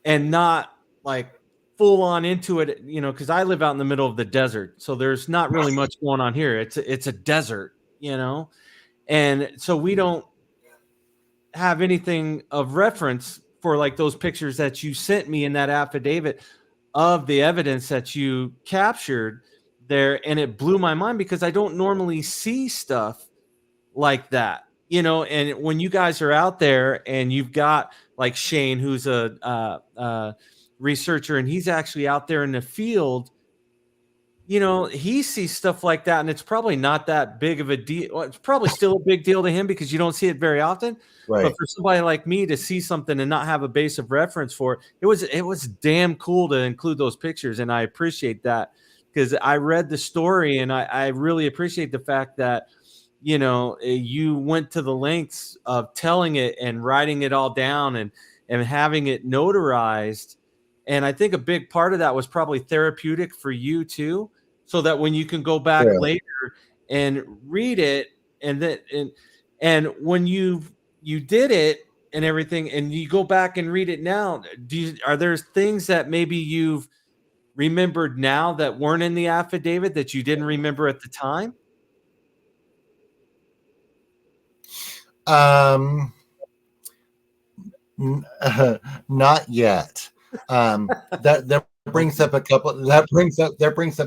and not like full on into it, you know, because I live out in the middle of the desert, so there's not really much going on here. It's a desert, you know, and so we don't have anything of reference for like those pictures that you sent me in that affidavit of the evidence that you captured there. And it blew my mind because I don't normally see stuff like that, you know. And when you guys are out there and you've got like Shane, who's a researcher, and he's actually out there in the field, you know, he sees stuff like that, and it's probably not that big of a deal. Well, it's probably still a big deal to him because you don't see it very often. Right. But for somebody like me to see something and not have a base of reference for it, it was damn cool to include those pictures, and I appreciate that because I read the story, and I really appreciate the fact that, you know, you went to the lengths of telling it and writing it all down and having it notarized. And I think a big part of that was probably therapeutic for you too, so that when you can go back later and read it, and then and when you did it, and everything, and you go back and read it now, are there things that maybe you've remembered now that weren't in the affidavit that you didn't remember at the time? Not yet. That brings up a couple. That brings up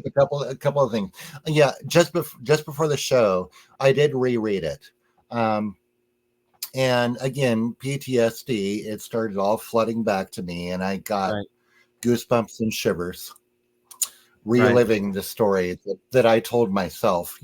a couple of things. Yeah, just before the show, I did reread it. And again, PTSD. It started all flooding back to me, and I got goosebumps and shivers, reliving the story that I told myself.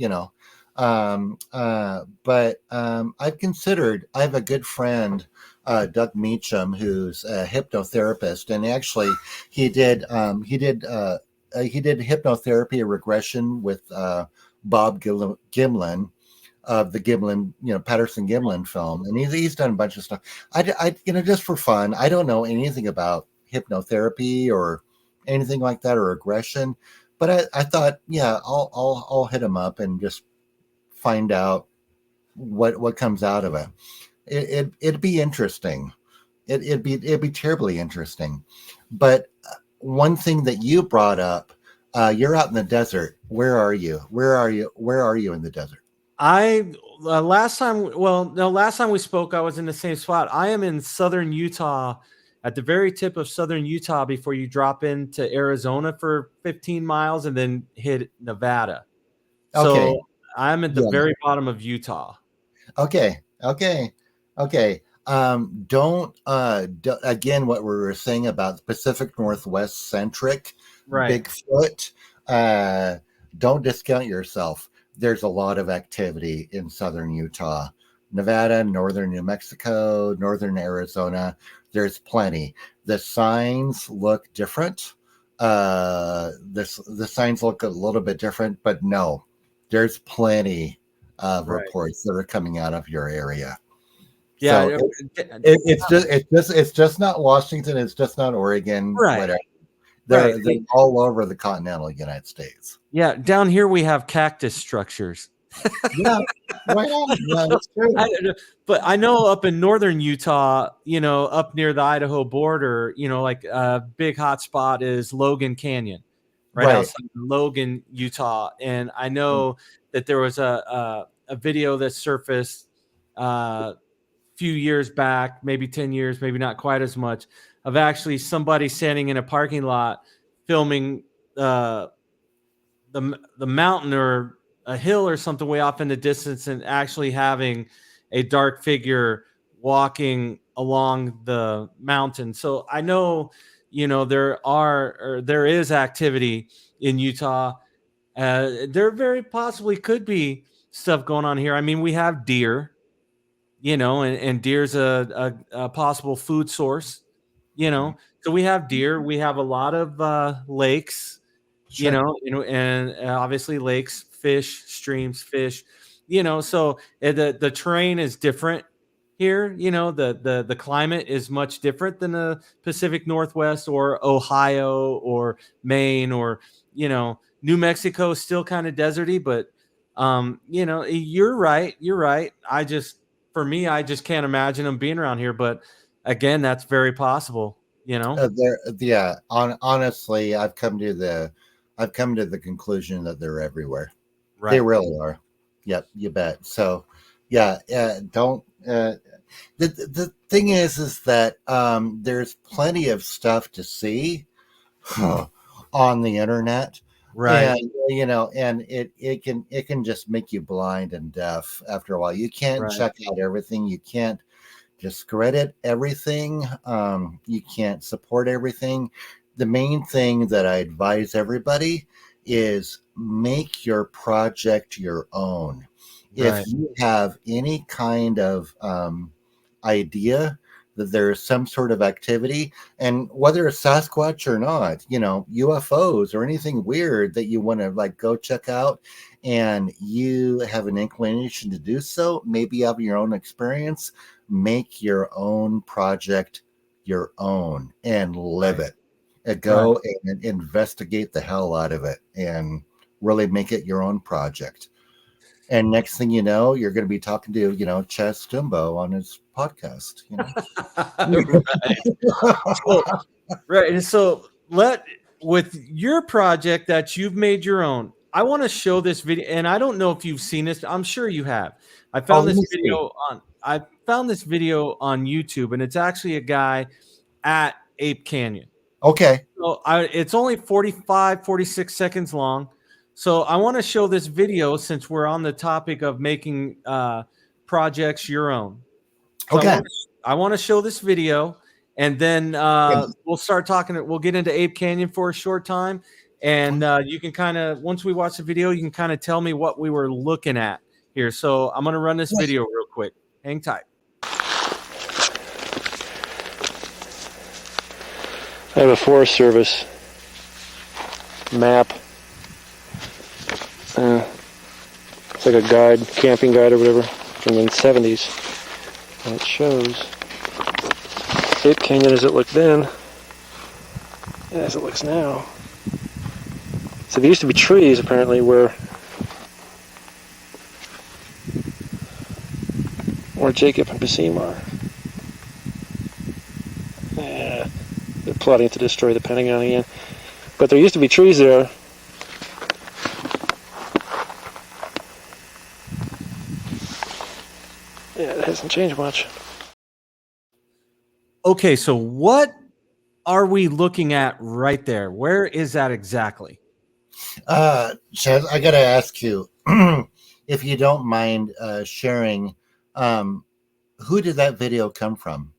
But I've considered. I have a good friend, Doug Meacham, who's a hypnotherapist, and actually he did hypnotherapy regression with Bob Gimlin of the Gimlin, Patterson Gimlin film, and he's done a bunch of stuff. I just for fun, I don't know anything about hypnotherapy or anything like that or regression, but I thought, yeah, I'll hit him up and just find out what comes out of it. It'd be interesting. It'd be terribly interesting. But one thing that you brought up, you're out in the desert. Where are you? Where are you in the desert? Last time we spoke, I was in the same spot. I am in southern Utah, at the very tip of southern Utah before you drop into Arizona for 15 miles and then hit Nevada. Okay. So I'm at the very bottom of Utah. Okay. Don't again, what we were saying about Pacific Northwest centric Bigfoot, don't discount yourself. There's a lot of activity in southern Utah, Nevada, northern New Mexico, northern Arizona. There's plenty. The signs look different. The signs look a little bit different, but no, there's plenty of reports that are coming out of your area. Yeah, so it's just not Washington. It's just not Oregon. Whatever. They're all over the continental United States. Yeah, down here we have cactus structures. Yeah, right on. Yeah, that's true. But I know up in northern Utah, up near the Idaho border, like a big hot spot is Logan Canyon, right outside Logan, Utah. And I know that there was a video that surfaced a few years back, maybe 10 years, maybe not quite as much, of actually somebody standing in a parking lot filming the mountain or a hill or something way off in the distance and actually having a dark figure walking along the mountain. So I know, there is activity in Utah. There very possibly could be stuff going on here. I mean, we have deer, and deer's a possible food source, so we have deer, we have a lot of lakes, and obviously lakes, fish, streams, fish, so the terrain is different here. The climate is much different than the Pacific Northwest or Ohio or Maine or, New Mexico is still kind of deserty, but you're right. For me, I just can't imagine them being around here, but again, that's very possible, honestly, I've come to the conclusion that they're everywhere. Right. They really are. Yep, you bet. So, don't. The thing is that there's plenty of stuff to see on the internet, right? And it can just make you blind and deaf after a while. You can't check out everything. You can't discredit everything. You can't support everything. The main thing that I advise everybody is make your project your own. If you have any kind of idea that there's some sort of activity, and whether it's Sasquatch or not, UFOs or anything weird that you want to go check out, and you have an inclination to do so, maybe have your own experience, make your own project your own and live it. And go and investigate the hell out of it and really make it your own project. And next thing you know, you're going to be talking to, Chaz Stumbo on his podcast, Right. Right. And so with your project that you've made your own, I want to show this video. And I don't know if you've seen this. I'm sure you have. Oh, let me see. I found this video on YouTube, and it's actually a guy at Ape Canyon. Okay. So it's only 46 seconds long. So I want to show this video since we're on the topic of making projects your own. So Okay. I want to show this video, and then we'll start talking. We'll get into Ape Canyon for a short time, and you can kind of, once we watch the video, you can kind of tell me what we were looking at here. So I'm going to run this video real quick. Hang tight. I have a Forest Service map. It's like a guide, camping guide or whatever, from the 70s. And it shows Ape Canyon as it looked then, and as it looks now. So there used to be trees, apparently, where Jacob and Basim are. Yeah, they're plotting to destroy the Pentagon again. But there used to be trees there. Yeah, it hasn't changed much. Okay, so what are we looking at right there? Where is that exactly? Chaz, I got to ask you, if you don't mind sharing, who did that video come from?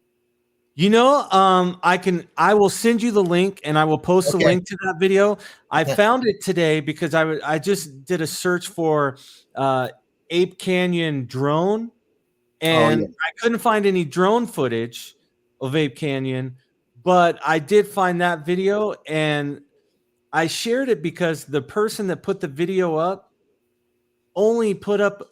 I will send you the link, and I will post the link to that video. I found it today because I just did a search for Ape Canyon drone, and I couldn't find any drone footage of Ape Canyon, but I did find that video, and I shared it because the person that put the video up only put up,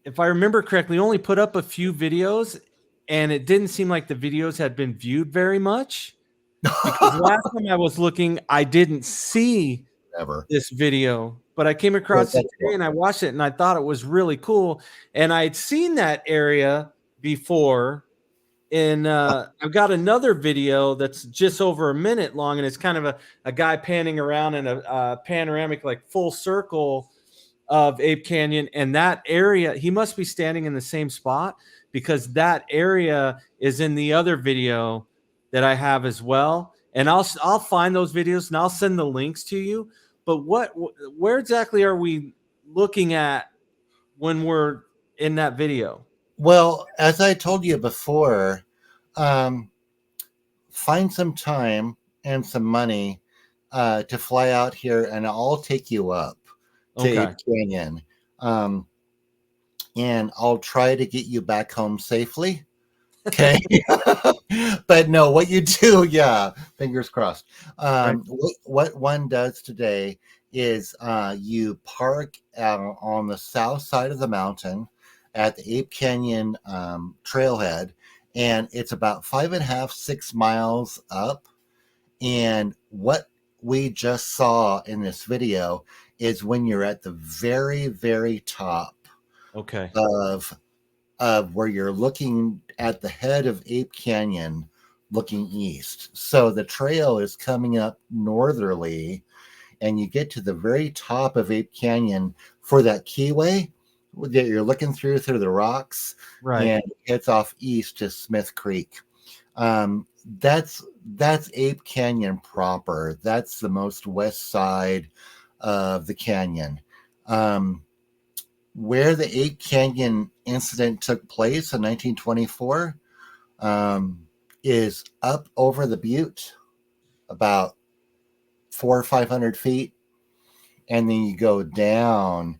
if I remember correctly, only put up a few videos, and it didn't seem like the videos had been viewed very much. Because last time I was looking, I didn't see this video, but I came across it today and I watched it, and I thought it was really cool. And I had seen that area before. And I've got another video that's just over a minute long, and it's kind of a guy panning around in a panoramic, like full circle of Ape Canyon. And that area, he must be standing in the same spot, because that area is in the other video that I have as well. And I'll find those videos and I'll send the links to you. But where exactly are we looking at when we're in that video? Well, as I told you before, find some time and some money to fly out here, and I'll take you up to Ape Canyon. And I'll try to get you back home safely. Okay. But no, what you do, fingers crossed. What one does today is you park on the south side of the mountain at the Ape Canyon trailhead, and it's about 5.5, 6 miles up. And what we just saw in this video is when you're at the very, very top of where you're looking at the head of Ape Canyon looking east. So the trail is coming up northerly, and you get to the very top of Ape Canyon for that keyway that you're looking through the rocks, and it heads off east to Smith Creek. That's Ape Canyon proper. That's the most west side of the canyon. Where the Ape Canyon incident took place in 1924 is up over the butte about 400 or 500 feet, and then you go down.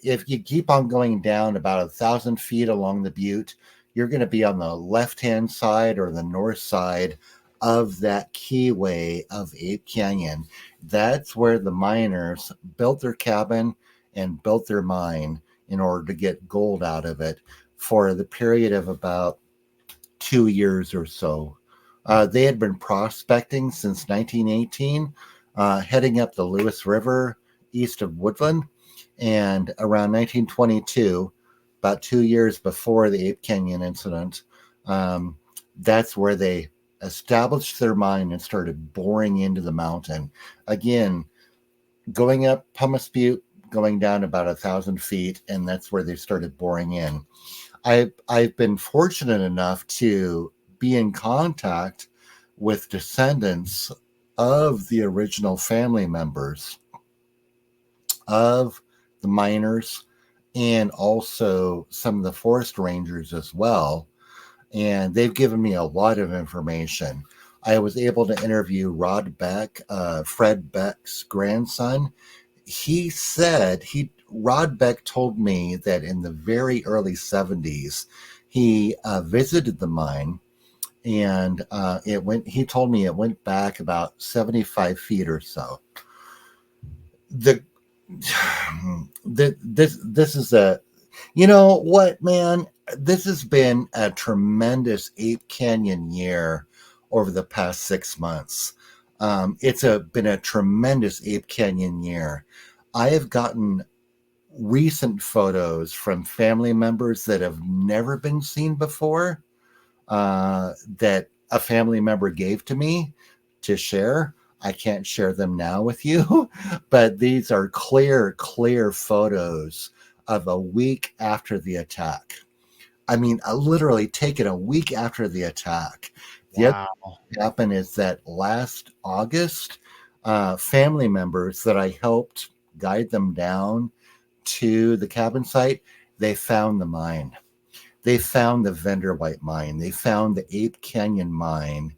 If you keep on going down about 1,000 feet along the butte, you're going to be on the left-hand side or the north side of that keyway of Ape Canyon. That's where the miners built their cabin and built their mine in order to get gold out of it for the period of about 2 years or so. They had been prospecting since 1918, heading up the Lewis River east of Woodland. And around 1922, about 2 years before the Ape Canyon incident, that's where they established their mine and started boring into the mountain. Again, going up Pumice Butte, going down about 1,000 feet, and that's where they started boring in. I've been fortunate enough to be in contact with descendants of the original family members of the miners, and also some of the forest rangers as well. And they've given me a lot of information. I was able to interview Rod Beck, Fred Beck's grandson. Rod Beck told me that in the very early 70s, he visited the mine, and he told me it went back about 75 feet or so. This is you know what, man? This has been a tremendous Ape Canyon year over the past 6 months. It's been a tremendous Ape Canyon year. I have gotten recent photos from family members that have never been seen before, that a family member gave to me to share. I can't share them now with you, but these are clear photos of a week after the attack. I mean, literally taken a week after the attack. The other thing that happened is that last August, family members that I helped guide them down to the cabin site, they found the mine. They found the Vanderbilt mine. They found the Ape Canyon mine.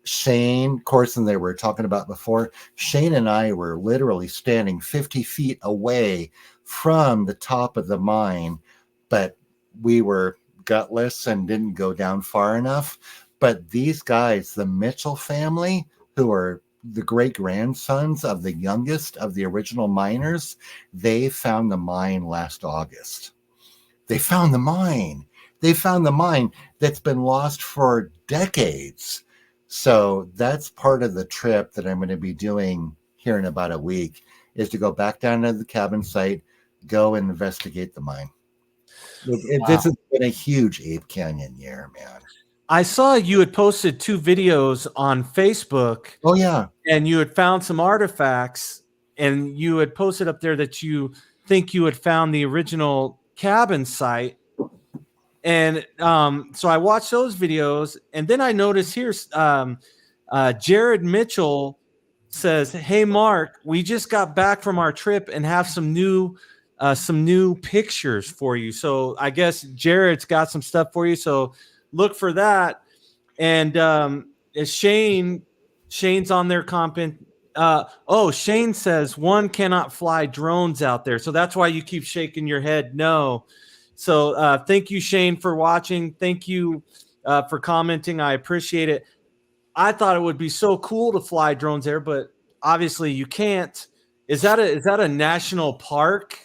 Shane, Corson, they were talking about before, Shane and I were literally standing 50 feet away from the top of the mine, but we were gutless and didn't go down far enough. But these guys, the Mitchell family, who are the great-grandsons of the youngest of the original miners, they found the mine last August. They found the mine. They found the mine that's been lost for decades. So that's part of the trip that I'm going to be doing here in about a week, is to go back down to the cabin site, go and investigate the mine. This has been a huge Ape Canyon year, man. I saw you had posted 2 videos on Facebook. Oh, yeah. And you had found some artifacts, and you had posted up there that you think you had found the original cabin site. And so I watched those videos, and then I noticed here, Jared Mitchell says, "Hey, Mark, we just got back from our trip and have some new pictures for you." So I guess Jared's got some stuff for you. So look for that. And Shane's on their comment. Shane says one cannot fly drones out there. So that's why you keep shaking your head no. So thank you, Shane, for watching. Thank you for commenting. I appreciate it. I thought it would be so cool to fly drones there, but obviously you can't. Is that a national park?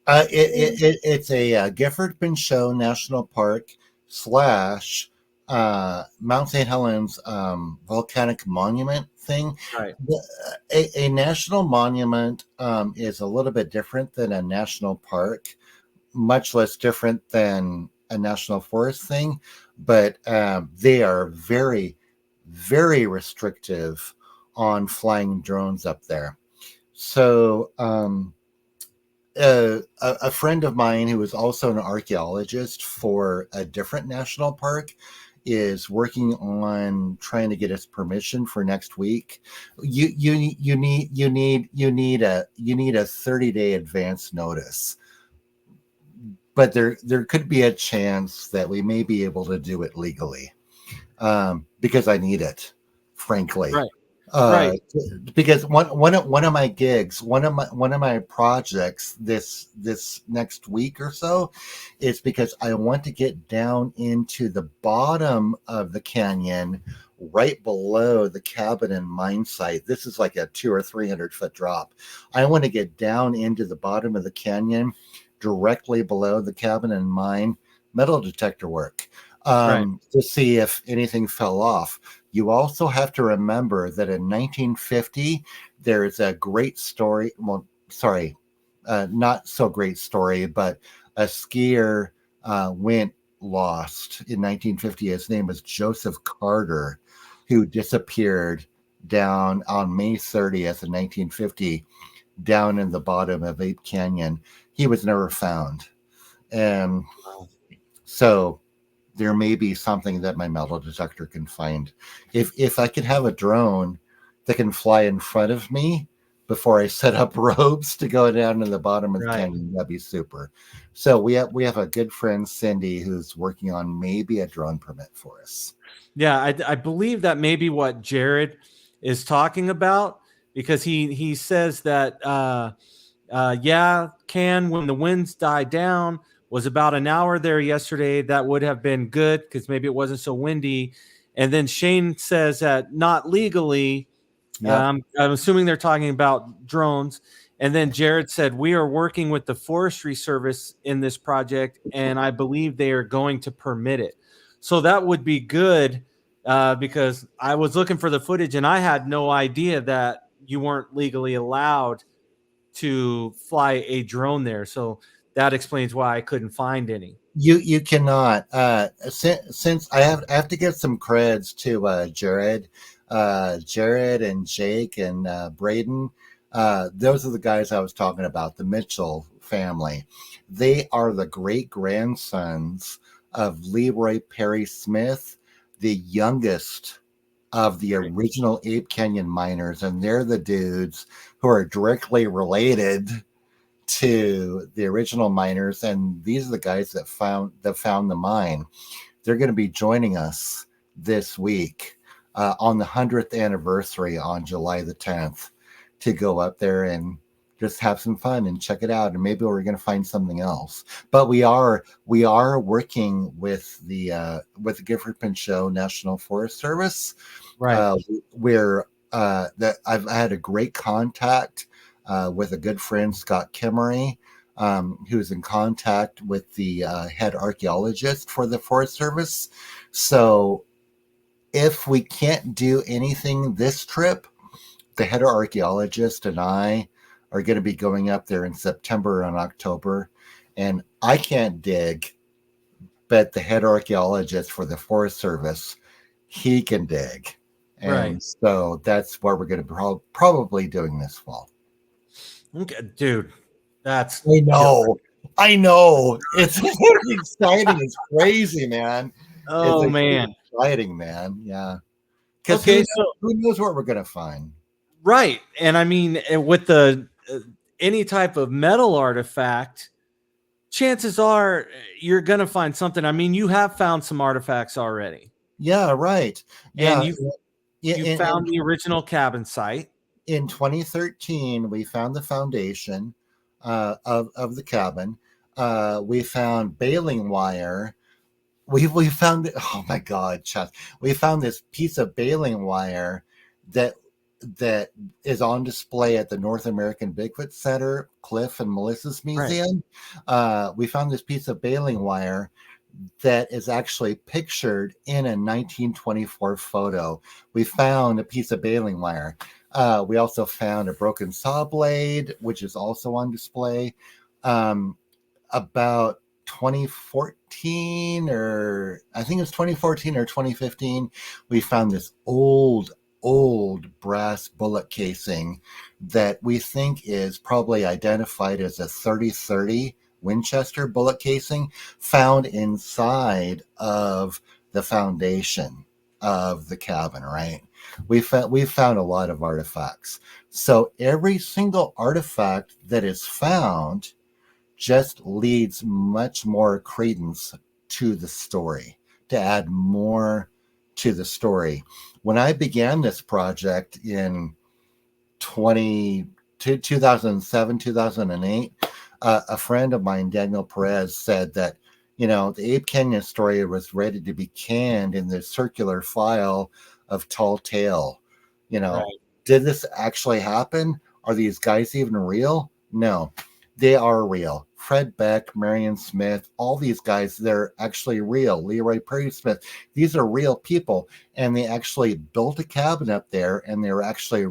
It's a Gifford Pinchot National Park / Mount St. Helens volcanic monument thing. Right. A national monument is a little bit different than a national park, much less different than a national forest thing, but they are very, very restrictive on flying drones up there. So a friend of mine who is also an archaeologist for a different national park is working on trying to get us permission for next week. You need a 30-day advance notice, but there could be a chance that we may be able to do it legally, because I need it, frankly. Right. Right. Because one of my gigs, one of my projects this next week or so is because I want to get down into the bottom of the canyon, right below the cabin and mine site. This is like a 200 or 300 foot drop. I want to get down into the bottom of the canyon, directly below the cabin and mine, metal detector work, to see if anything fell off. You also have to remember that in 1950, there's a great story. Well, sorry, not so great story, but a skier went lost in 1950. His name was Joseph Carter, who disappeared down on May 30th in 1950, down in the bottom of Ape Canyon. He was never found. And so there may be something that my metal detector can find. If I could have a drone that can fly in front of me before I set up ropes to go down to the bottom of the canyon, that'd be super. So we have a good friend, Cindy, who's working on maybe a drone permit for us. Yeah, I believe that may be what Jared is talking about, because he says that when the winds died down, was about an hour there yesterday. That would have been good because maybe it wasn't so windy. And then Shane says that not legally. I'm assuming they're talking about drones. And then Jared said, we are working with the Forestry Service in this project, and I believe they are going to permit it. So that would be good, because I was looking for the footage and I had no idea that you weren't legally allowed to fly a drone there. So that explains why I couldn't find any. You cannot. Since I have to give some creds to Jared and Jake and Braden. Those are the guys I was talking about, the Mitchell family. They are the great grandsons of Leroy Perry Smith, the youngest of the original Ape Canyon miners, and they're the dudes who are directly related to the original miners, and these are the guys that found the mine. They're going to be joining us this week on the 100th anniversary on July the 10th to go up there and just have some fun and check it out, and maybe we're going to find something else. But we are working with the Gifford Pinchot National Forest Service, right? Where that I've had a great contact with a good friend, Scott Kimmery, who's in contact with the head archaeologist for the Forest Service. So if we can't do anything this trip, the head archaeologist and I are going to be going up there in September and October. And I can't dig, but the head archaeologist for the Forest Service, he can dig. And so that's where we're going to probably doing this fall. Okay, dude, that's I know. It's exciting. It's crazy, man. Oh, man. Exciting, man. Yeah. Because who knows what we're going to find? Right. And I mean, with the any type of metal artifact, chances are you're going to find something. I mean, you have found some artifacts already. Yeah, right. And you found the original cabin site. In 2013, we found the foundation of the cabin. We found baling wire. We found, oh my God, Chuck. We found this piece of baling wire that is on display at the North American Bigfoot Center, Cliff and Melissa's museum. We found this piece of baling wire that is actually pictured in a 1924 photo. We found a piece of baling wire. We also found a broken saw blade, which is also on display. About 2014, or I think it was 2014 or 2015, we found this old brass bullet casing that we think is probably identified as a 3030 Winchester bullet casing, found inside of the foundation of the cabin, right? We found a lot of artifacts. So every single artifact that is found just leads much more credence to the story, to add more to the story. When I began this project in 2007, 2008, a friend of mine, Daniel Perez, said that, the Ape Canyon story was ready to be canned in the circular file of Tall Tale. Did this actually happen? Are these guys even real? No, they are real. Fred Beck, Marion Smith, all these guys, they're actually real. Leroy Perry Smith, these are real people. And they actually built a cabin up there, and they were actually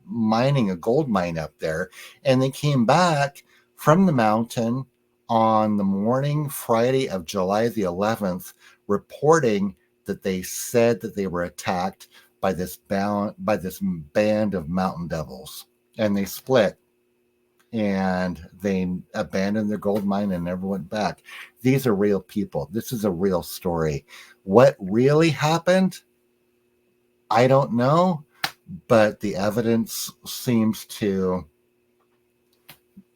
mining a gold mine up there. And they came back from the mountain on the morning Friday of July the 11th, reporting that they said that they were attacked by this band of mountain devils, and they split and they abandoned their gold mine and never went back. These are real people. This is a real story. What really happened, I don't know, but the evidence seems to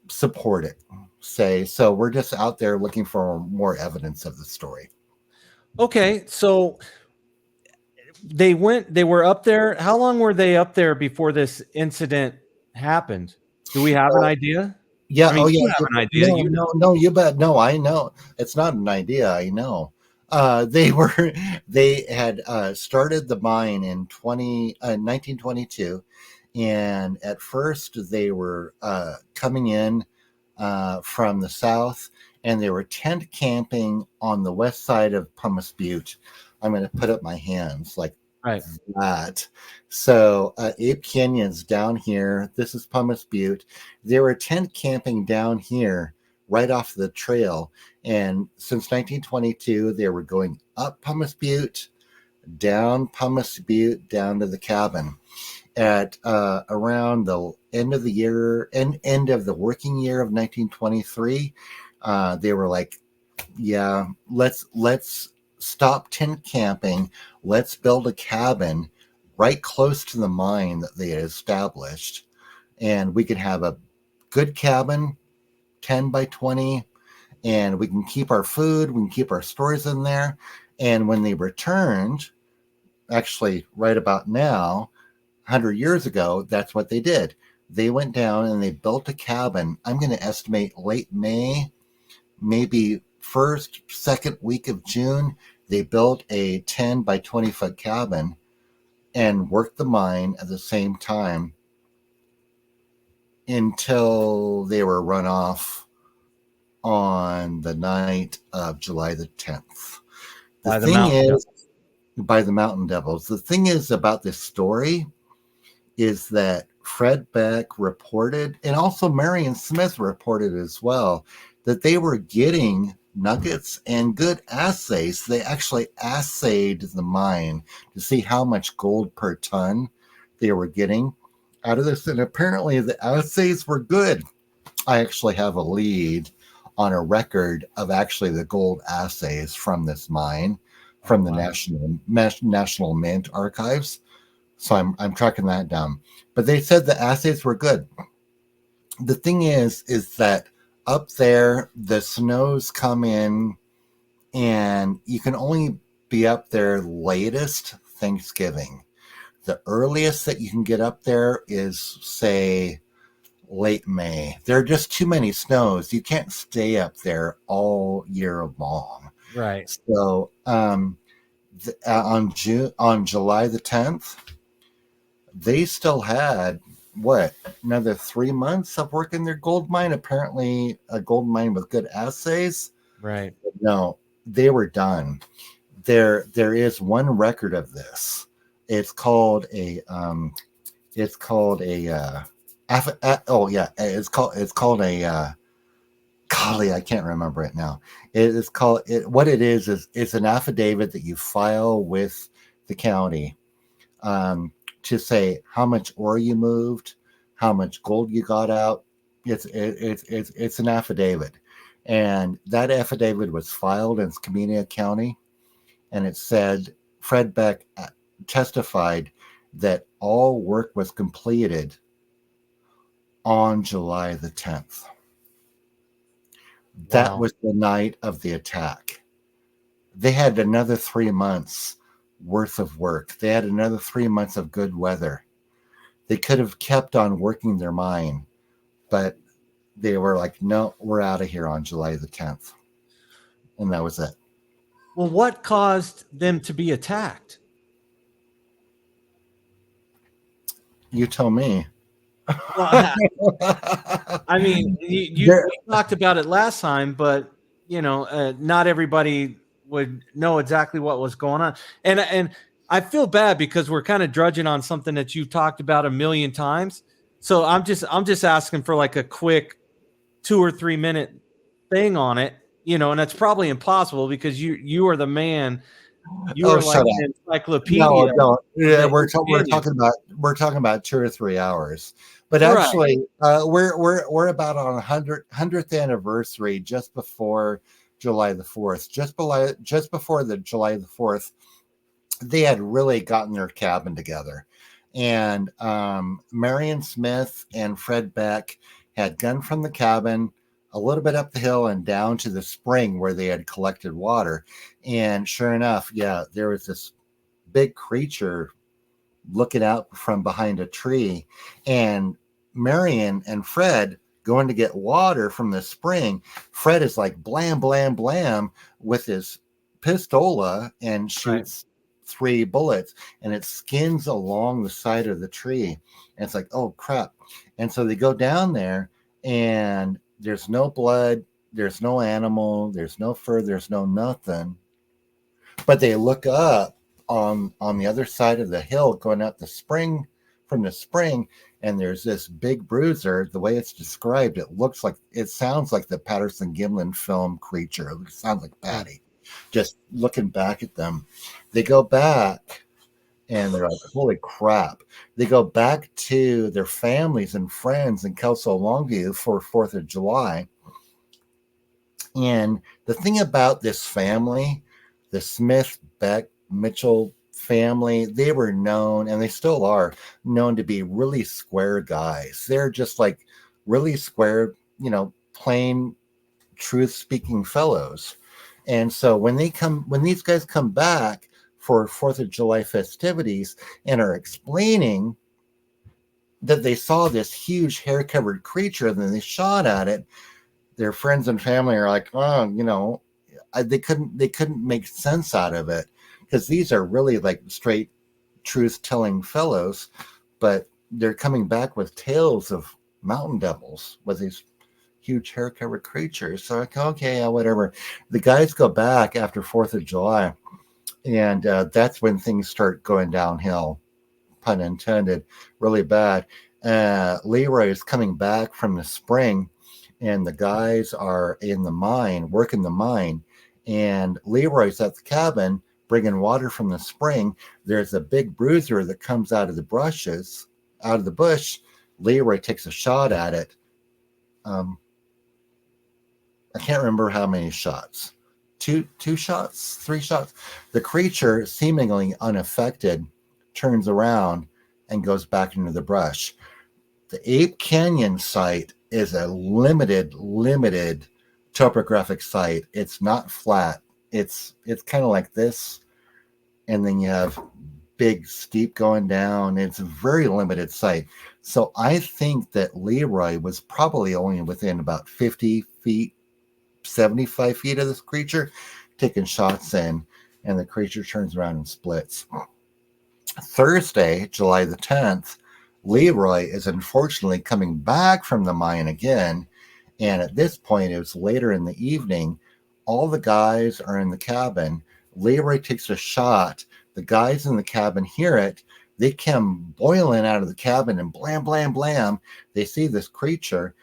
support it. So we're just out there looking for more evidence of the story. Okay, so they were up there. How long were they up there before this incident happened? Do we have an idea? Yeah. I mean, you have an idea. No, you bet. No, I know. It's not an idea. I know. They had started the mine in 1922, and at first they were coming in from the south, and they were tent camping on the west side of Pumice Butte. I'm going to put up my hands like that. So Ape Canyon's down here. This is Pumice Butte. They were tent camping down here right off the trail. And since 1922, they were going up Pumice Butte, down Pumice Butte, down to the cabin. At around the end of the year, end of the working year of 1923, they were like, yeah, let's stop tent camping. Let's build a cabin right close to the mine that they had established. And we could have a good cabin, 10 by 20, and we can keep our food, we can keep our stores in there. And when they returned, actually right about now, 100 years ago, that's what they did. They went down and they built a cabin. I'm going to estimate late May, maybe first, second week of June. They built a 10 by 20 foot cabin and worked the mine at the same time until they were run off on the night of July the 10th. The thing is, by the Mountain Devils. The thing is about this story is that Fred Beck reported, and also Marion Smith reported as well, that they were getting nuggets and good assays. They actually assayed the mine to see how much gold per ton they were getting out of this. And apparently the assays were good. I actually have a lead on a record of actually the gold assays from this mine, from the National Mint Archives. So I'm tracking that down. But they said the assays were good. The thing is that up there, the snows come in, and you can only be up there latest Thanksgiving. The earliest that you can get up there is, say, late May. There are just too many snows. You can't stay up there all year long. Right. So on July the 10th, they still had another 3 months of working their gold mine. Apparently a gold mine with good assays. Right. No, they were done. There is one record of this. It's called a golly, I can't remember it now. What it is it's an affidavit that you file with the county to say how much ore you moved, how much gold you got out. It's an affidavit, and that affidavit was filed in Skamania County, and it said Fred Beck testified that all work was completed on July the 10th. That was the night of the attack. They had another 3 months worth of work. They had another 3 months of good weather. They could have kept on working their mine, but they were like, no, we're out of here on July the 10th. And that was it. Well, what caused them to be attacked? You tell me. Well, I mean, you talked about it last time, but not everybody would know exactly what was going on. And I feel bad because we're kind of drudging on something that you've talked about a million times. So I'm just asking for like a quick 2 or 3 minute thing on it, and that's probably impossible because you are the man. You Oh, are like shut an up. encyclopedia. No. Yeah, The we're Ape talking about 2 or 3 hours. But Right. actually, we're about on 100th anniversary, just before July the 4th. Just before the July the 4th, they had really gotten their cabin together. And Marion Smith and Fred Beck had gone from the cabin a little bit up the hill and down to the spring where they had collected water. And sure enough, yeah, there was this big creature looking out from behind a tree. And Marion and Fred going to get water from the spring. Fred is like blam, blam, blam with his pistola and shoots 3 bullets, and it skins along the side of the tree. And it's like, oh crap. And so they go down there, and there's no blood, there's no animal, there's no fur, there's no nothing. But they look up on the other side of the hill going up the spring, from the spring, and there's this big bruiser. The way it's described, it sounds like the Patterson Gimlin film Creature. It sounds like Patty. Just looking back at them, they go back and they're like, holy crap. They go back to their families and friends in Kelso Longview for 4th of July. And the thing about this family, the Smith, Beck, Mitchell family, they were known, and they still are known, to be really square guys. They're just like really square, plain truth-speaking fellows. And so when these guys come back for 4th of July festivities and are explaining that they saw this huge hair-covered creature and then they shot at it, their friends and family are like, oh, they couldn't make sense out of it, because these are really like straight truth-telling fellows, but they're coming back with tales of mountain devils with these huge hair-covered creatures. So like, okay, whatever. The guys go back after 4th of July, and that's when things start going downhill, pun intended, really bad. Leroy is coming back from the spring, and the guys are in the mine, working the mine, and Leroy's at the cabin bringing water from the spring. There's a big bruiser that comes out of the bush. Leroy takes a shot at it. I can't remember how many shots. Two shots, 3 shots. The creature, seemingly unaffected, turns around and goes back into the brush. The Ape Canyon site is a limited topographic site. It's not flat. It's kind of like this, and then you have big steep going down. It's a very limited site. So I think that Leroy was probably only within about 50 feet, 75 feet of this creature, taking shots in, and the creature turns around and splits. Thursday, July the 10th, Leroy is unfortunately coming back from the mine again, and at this point, it was later in the evening. All the guys are in the cabin. Leroy takes a shot. The guys in the cabin hear it. They come boiling out of the cabin, and blam, blam, blam, they see this creature.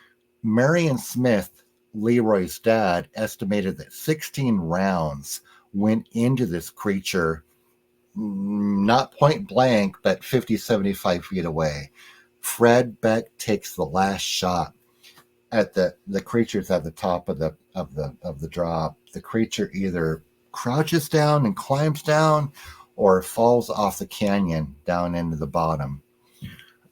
Marion Smith, Leroy's dad, estimated that 16 rounds went into this creature, not point blank, but 50, 75 feet away. Fred Beck takes the last shot at the creature's at the top of the drop. The creature either crouches down and climbs down, or falls off the canyon down into the bottom.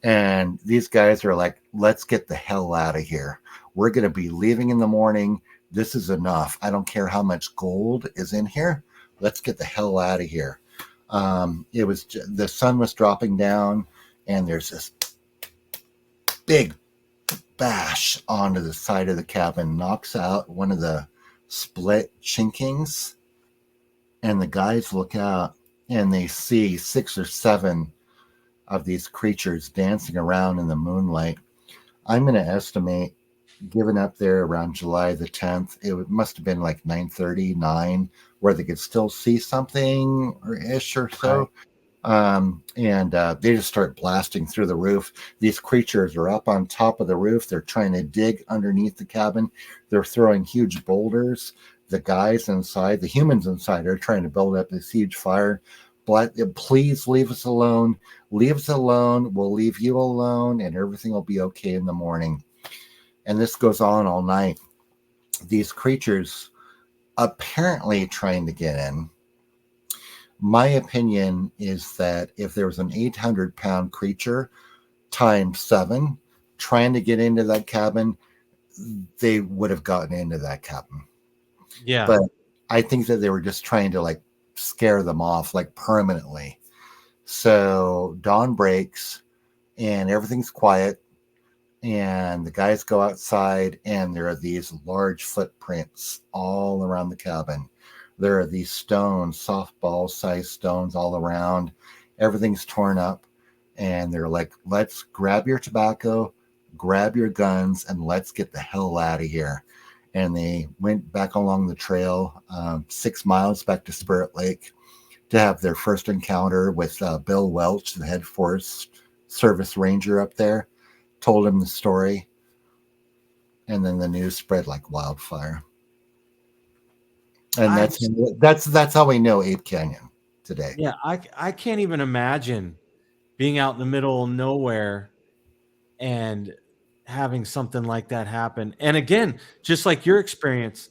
And these guys are like, let's get the hell out of here. We're going to be leaving in the morning. This is enough. I don't care how much gold is in here. Let's get the hell out of here. The sun was dropping down, and there's this big bash onto the side of the cabin, knocks out one of the split chinkings, and the guys look out and they see 6 or 7 of these creatures dancing around in the moonlight. I'm going to estimate, given up there around July the 10th, it must have been like 9:30, 9, where they could still see something or ish or so. Right. and they just start blasting through the roof. These creatures are up on top of the roof. They're trying to dig underneath the cabin. They're throwing huge boulders. The guys inside, the humans inside, are trying to build up this huge fire. Please leave us alone. Leave us alone. We'll leave you alone, and everything will be okay in the morning. And this goes on all night. These creatures apparently trying to get in. My opinion is that if there was an 800-pound creature times 7 trying to get into that cabin, they would have gotten into that cabin. Yeah. But I think that they were just trying to like scare them off like permanently. So dawn breaks and everything's quiet, and the guys go outside, and there are these large footprints all around the cabin. There are these stones, softball-sized stones all around. Everything's torn up, and they're like, let's grab your tobacco, grab your guns, and let's get the hell out of here. And they went back along the trail, 6 miles back to Spirit Lake, to have their first encounter with Bill Welch, the head Forest Service ranger up there. Told him the story, and then the news spread like wildfire. And that's how we know Ape Canyon today. Yeah, I can't even imagine being out in the middle of nowhere and having something like that happen. And again, just like your experience,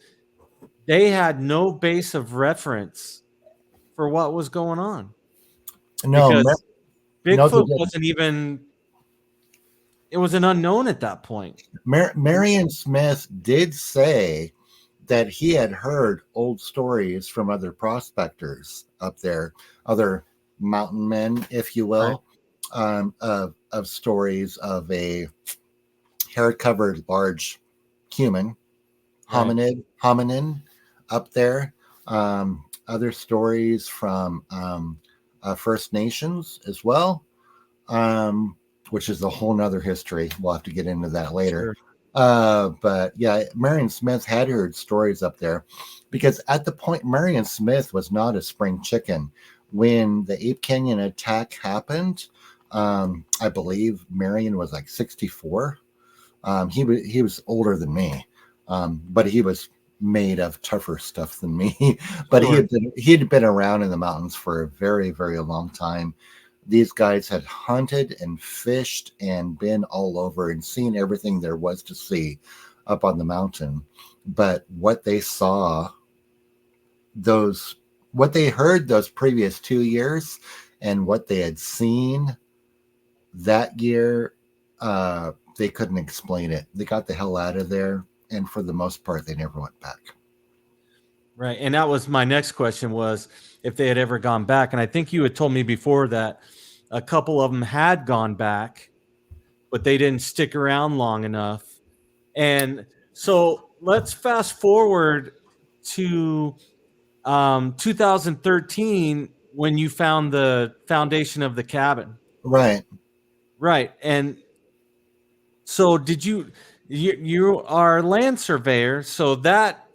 they had no base of reference for what was going on. No, because Bigfoot no, wasn't even. It was an unknown at that point. Marion Smith did say that he had heard old stories from other prospectors up there, other mountain men, if you will, of stories of a hair-covered large human, hominin up there. Other stories from First Nations as well. Which is a whole nother history. We'll have to get into that later. Sure. But yeah, Marion Smith had heard stories up there, because at the point, Marion Smith was not a spring chicken. When the Ape Canyon attack happened, I believe Marion was like 64. He was older than me, but he was made of tougher stuff than me. But sure. he had been around in the mountains for a very, very long time. These guys had hunted and fished and been all over and seen everything there was to see up on the mountain. But what they saw, what they heard those previous 2 years, and what they had seen that year, they couldn't explain it. They got the hell out of there, and for the most part, they never went back. Right, and that was my next question, was if they had ever gone back. And I think you had told me before that a couple of them had gone back, but they didn't stick around long enough. And so let's fast forward to 2013, when you found the foundation of the cabin. Right. And so you are a land surveyor, so that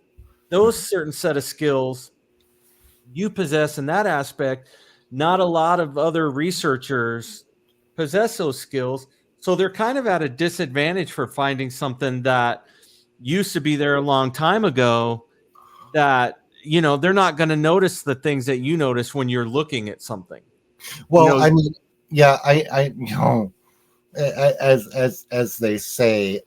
those certain set of skills you possess in that aspect, not a lot of other researchers possess those skills. So they're kind of at a disadvantage for finding something that used to be there a long time ago, that, they're not going to notice the things that you notice when you're looking at something. Well, I mean, yeah, I as they say,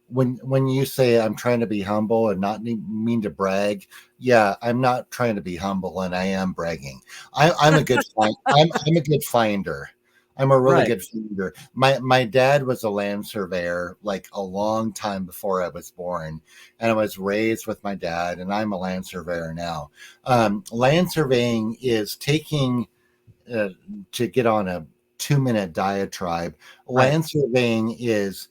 when you say I'm trying to be humble and not mean to brag, yeah, I'm not trying to be humble, and I am bragging. I'm a good I'm a good finder. I'm a really good finder. My dad was a land surveyor like a long time before I was born, and I was raised with my dad, and I'm a land surveyor now. Land surveying is taking to get on a 2-minute diatribe. Land surveying is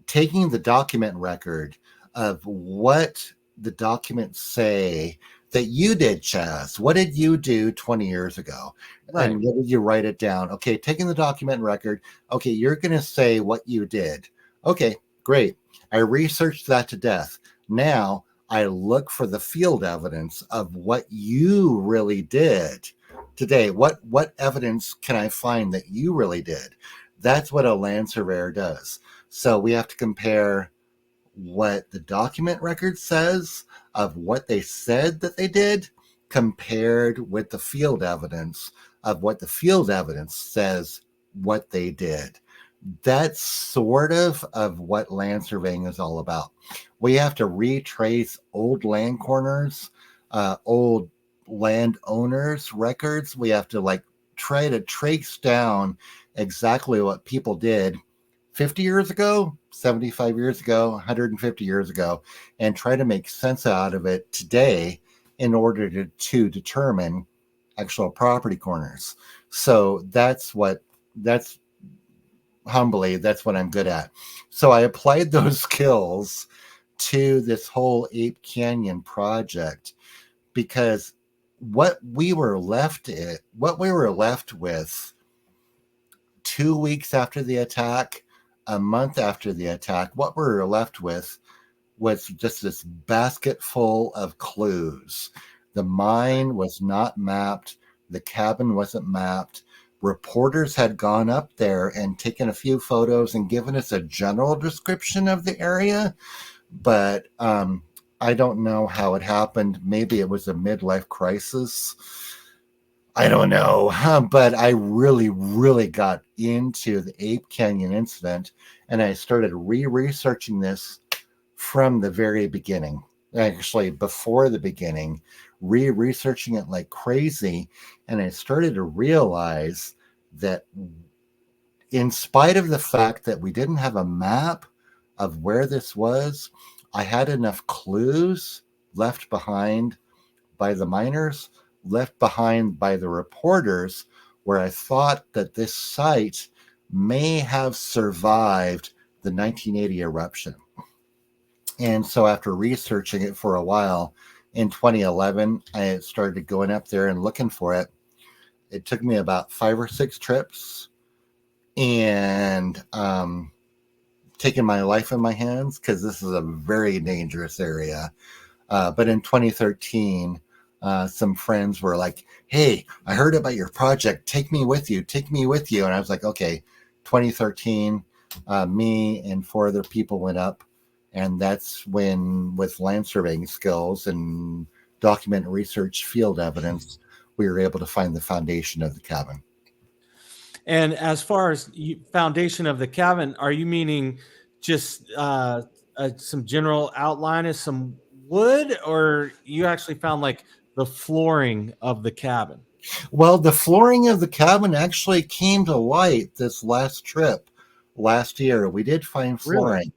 taking the document record of what the documents say that you did, Chaz. What did you do 20 years ago? Right. And what did you write it down? Okay, taking the document record. Okay, you're going to say what you did. Okay, great. I researched that to death. Now I look for the field evidence of what you really did. today. What evidence can I find that you really did? That's what a land surveyor does. So we have to compare what the document record says of what they said that they did compared with the field evidence of what the field evidence says what they did. That's sort of what land surveying is all about. We have to retrace old land corners, old landowners' records. We have to like try to trace down exactly what people did 50 years ago, 75 years ago, 150 years ago, and try to make sense out of it today in order to determine actual property corners. So that's humbly, that's what I'm good at. So I applied those skills to this whole Ape Canyon project because what we were left with 2 weeks after the attack, a month after the attack, what we were left with was just this basket full of clues. The mine was not mapped. The cabin wasn't mapped. Reporters had gone up there and taken a few photos and given us a general description of the area. But I don't know how it happened. Maybe it was a midlife crisis. I don't know, but I really, really got into the Ape Canyon incident, and I started researching this from the very beginning. Actually, before the beginning, researching it like crazy, and I started to realize that in spite of the fact that we didn't have a map of where this was, I had enough clues left behind by the miners, left behind by the reporters, where I thought that this site may have survived the 1980 eruption. And so after researching it for a while, in 2011, I started going up there and looking for it. It took me about 5 or 6 trips and taking my life in my hands because this is a very dangerous area. But in 2013, some friends were like, hey, I heard about your project. Take me with you. And I was like, okay. 2013, me and 4 other people went up. And that's when, with land surveying skills and document research field evidence, we were able to find the foundation of the cabin. And as far as foundation of the cabin, are you meaning just some general outline of some wood, or you actually found like the flooring of the cabin? Well, the flooring of the cabin actually came to light this last trip last year. We did find flooring. Really?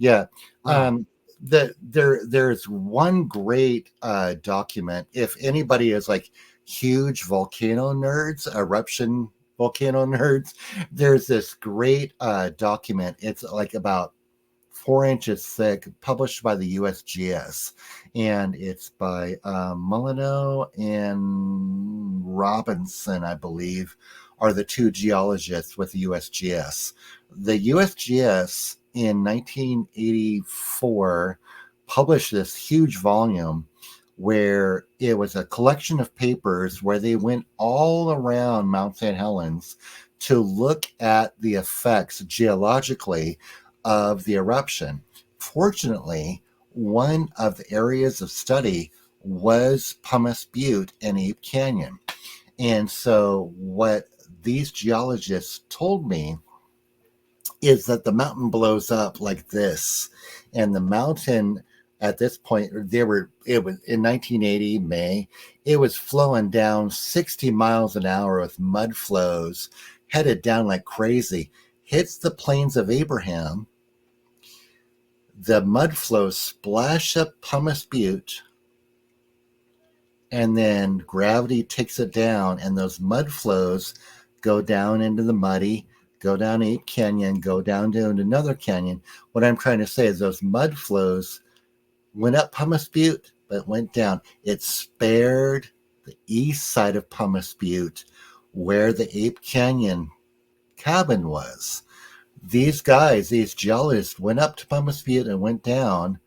Yeah. Wow. There's one great document. If anybody is like huge volcano nerds, eruption volcano nerds, there's this great document. It's like about 4 inches thick, published by the USGS, and it's by Molyneux and Robinson, I believe, are the 2 geologists with the USGS. The USGS in 1984 published this huge volume where it was a collection of papers where they went all around Mount St. Helens to look at the effects geologically of the eruption. Fortunately, one of the areas of study was Pumice Butte and Ape Canyon. And so what these geologists told me is that the mountain blows up like this, and the mountain at this point, it was in 1980 May, it was flowing down 60 miles an hour with mud flows, headed down like crazy, hits the plains of Abraham. The mud flows splash up Pumice Butte, and then gravity takes it down, and those mud flows go down into the muddy, go down Ape Canyon, go down to another canyon. What I'm trying to say is those mud flows went up Pumice Butte, but went down. It spared the east side of Pumice Butte, where the Ape Canyon cabin was. These guys, these geologists, went up to Pumice Butte and went down.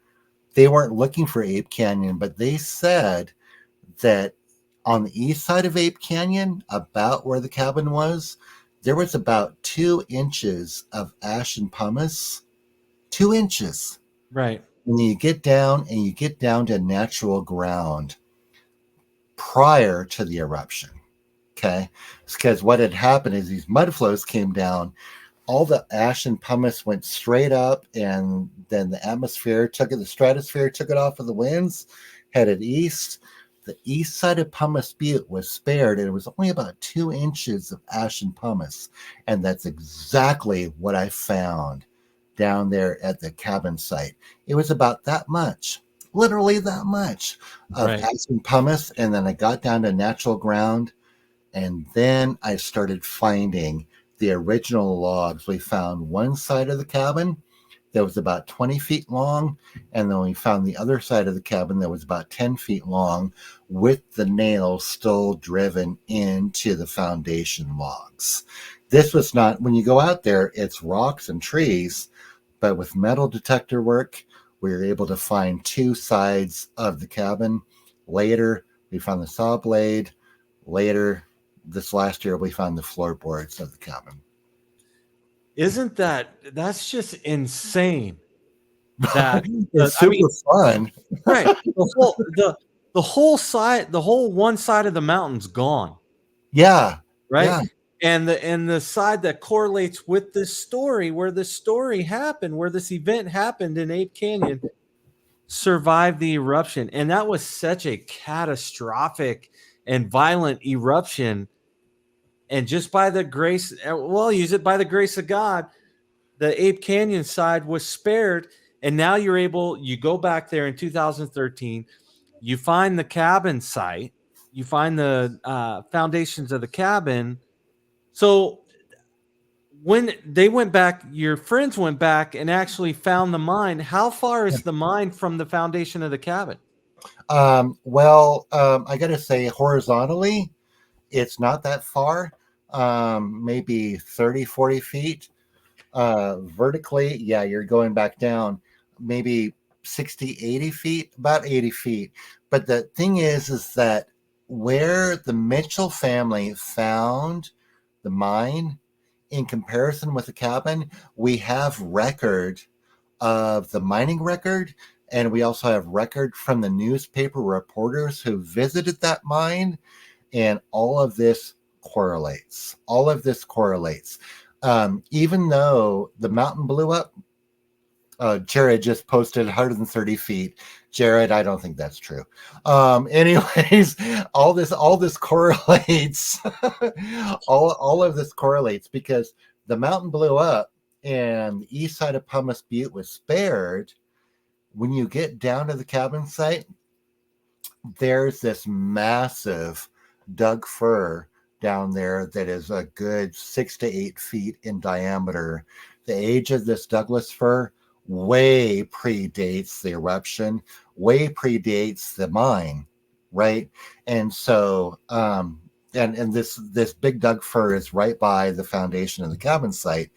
They weren't looking for Ape Canyon, but they said that On the east side of Ape Canyon, about where the cabin was, there was about 2 inches of ash and pumice. 2 inches. Right. When you get down to natural ground prior to the eruption. Okay. Because what had happened is these mud flows came down, all the ash and pumice went straight up, and then the stratosphere took it off of the winds, headed east. The east side of Pumice Butte was spared, and it was only about 2 inches of ash and pumice. And that's exactly what I found down there at the cabin site. It was about that much, literally that much of Right. ash and pumice. And then I got down to natural ground, and then I started finding the original logs. We found one side of the cabin that was about 20 feet long, and then we found the other side of the cabin that was about 10 feet long, with the nails still driven into the foundation logs. This was not, when you go out there, it's rocks and trees, but with metal detector work, we were able to find 2 sides of the cabin. Later, we found the saw blade. Later, this last year, we found the floorboards of the cabin. Isn't that's just insane? That It's super fun. right. The whole one side of the mountain's gone. Yeah. Right. Yeah. And the side that correlates with this story, where this story happened, where this event happened in Ape Canyon, survived the eruption. And that was such a catastrophic and violent eruption. And just by the grace, well, I'll use it, by the grace of God, the Ape Canyon side was spared. And now you go back there in 2013, you find the cabin site, you find the foundations of the cabin. So when they went back, your friends went back and actually found the mine. How far is the mine from the foundation of the cabin? I got to say, horizontally, it's not that far, maybe 30, 40 feet. Vertically, yeah, you're going back down maybe 60, 80 feet, about 80 feet. But the thing is that where the Mitchell family found the mine, in comparison with the cabin, we have record of the mining record, and we also have record from the newspaper reporters who visited that mine, and all of this correlates. Even though the mountain blew up, Jared just posted 130 feet. Jared, I don't think that's true. Anyways, all this correlates. all of this correlates because the mountain blew up and the east side of Pumice Butte was spared. When you get down to the cabin site, there's this massive Doug fir down there that is a good 6 to 8 feet in diameter. The age of this Douglas fir way predates the eruption, way predates the mine, right? And so, and this big Doug fir is right by the foundation of the cabin site.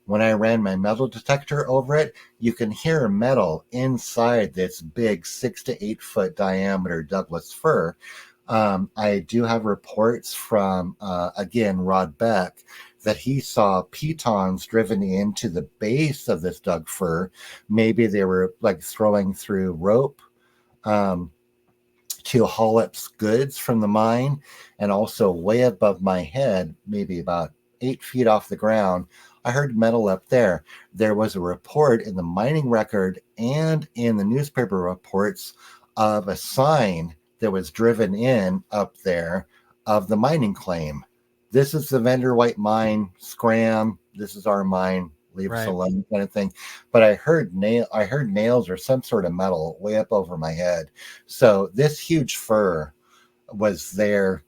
When I ran my metal detector over it, you can hear metal inside this big 6 to 8 foot diameter Douglas fir. I do have reports from, again, Rod Beck, that he saw pitons driven into the base of this Doug fir. Maybe they were like throwing through rope to haul up goods from the mine. And also way above my head, maybe about 8 feet off the ground, I heard metal up there. There was a report in the mining record and in the newspaper reports of a sign that was driven in up there of the mining claim. This is the Vendor White mine, scram. This is our mine, leave us alone, kind of thing. But I heard nails or some sort of metal way up over my head. So this huge fir was there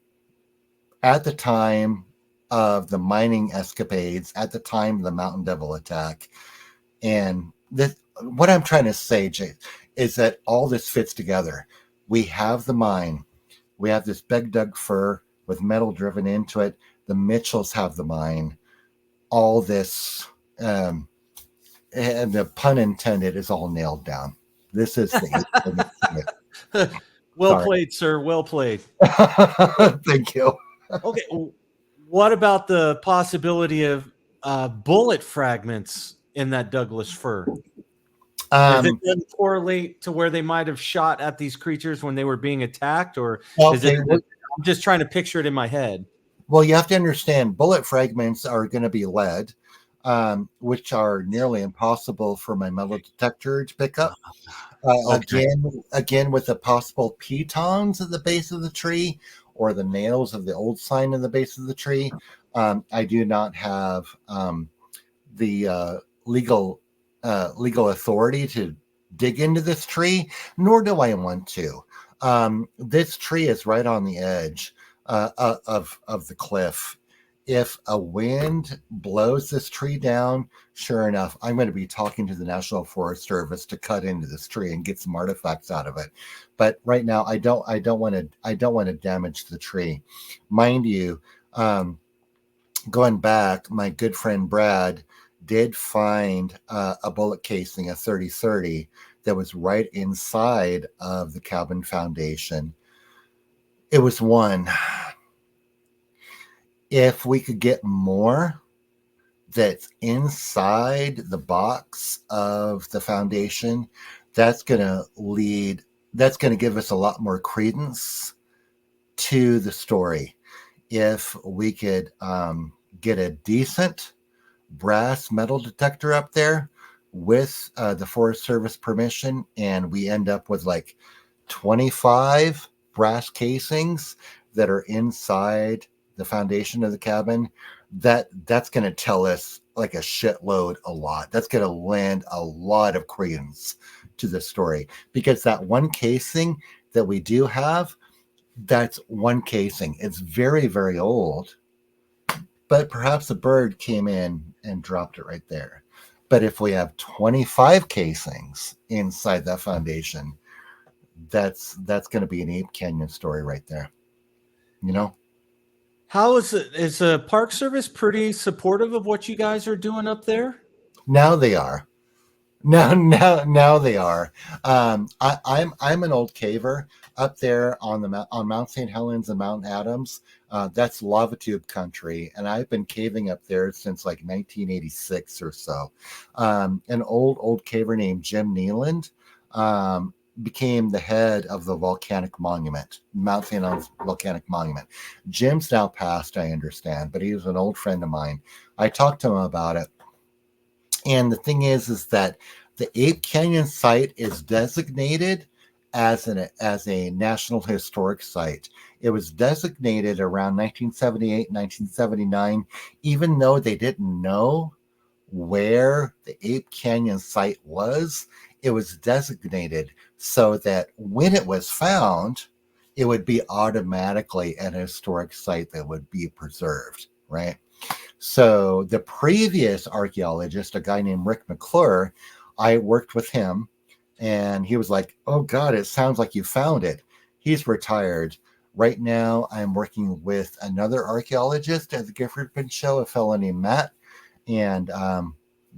at the time of the mining escapades, at the time of the Mountain Devil attack. And what I'm trying to say, Jay, is that all this fits together. We have the mine. We have this big Doug fir with metal driven into it. The Mitchells have the mine. All this, and the pun intended, is all nailed down. This is the Well Sorry. played, sir. Well played. Thank you. Okay. What about the possibility of bullet fragments in that Douglas fir? Does it then correlate to where they might have shot at these creatures when they were being attacked, or is it? I'm just trying to picture it in my head. Well, you have to understand, bullet fragments are going to be lead, which are nearly impossible for my metal detector to pick up. Okay. Again, with the possible pitons at the base of the tree or the nails of the old sign at the base of the tree, I do not have the legal authority to dig into this tree, nor do I want to. This tree is right on the edge of the cliff. If a wind blows this tree down, sure enough, I'm going to be talking to the National Forest Service to cut into this tree and get some artifacts out of it. But right now, I don't want to damage the tree. Mind you, going back, my good friend Brad did find a bullet casing, a 30-30, that was right inside of the cabin foundation. It was one. If we could get more that's inside the box of the foundation, that's going to give us a lot more credence to the story. If we could get a decent brass metal detector up there with the Forest Service permission, and we end up with like 25 brass casings that are inside the foundation of the cabin, that's going to tell us like a shitload a lot. That's going to lend a lot of credence to the story, because that one casing that we do have, that's one casing. It's very, very old, but perhaps a bird came in and dropped it right there. But if we have 25 casings inside that foundation, that's going to be an Ape Canyon story right there. You know? How is it? Is the Park Service pretty supportive of what you guys are doing up there? Now they are. Now they are. I'm an old caver up there on Mount St. Helens and Mount Adams. That's lava tube country, and I've been caving up there since like 1986 or so. An old caver named Jim Nealand became the head of the volcanic monument, Mount St. Helens Volcanic Monument. Jim's now passed, I understand, but he was an old friend of mine. I talked to him about it. And the thing is that the Ape Canyon site is designated as a National Historic Site. It was designated around 1978, 1979, even though they didn't know where the Ape Canyon site was. It was designated so that when it was found, it would be automatically an historic site that would be preserved, right? So the previous archaeologist, a guy named Rick McClure, I worked with him, and he was like, "Oh God, it sounds like you found it." He's retired. Right now, I'm working with another archaeologist at the Gifford Show, a fellow named Matt, and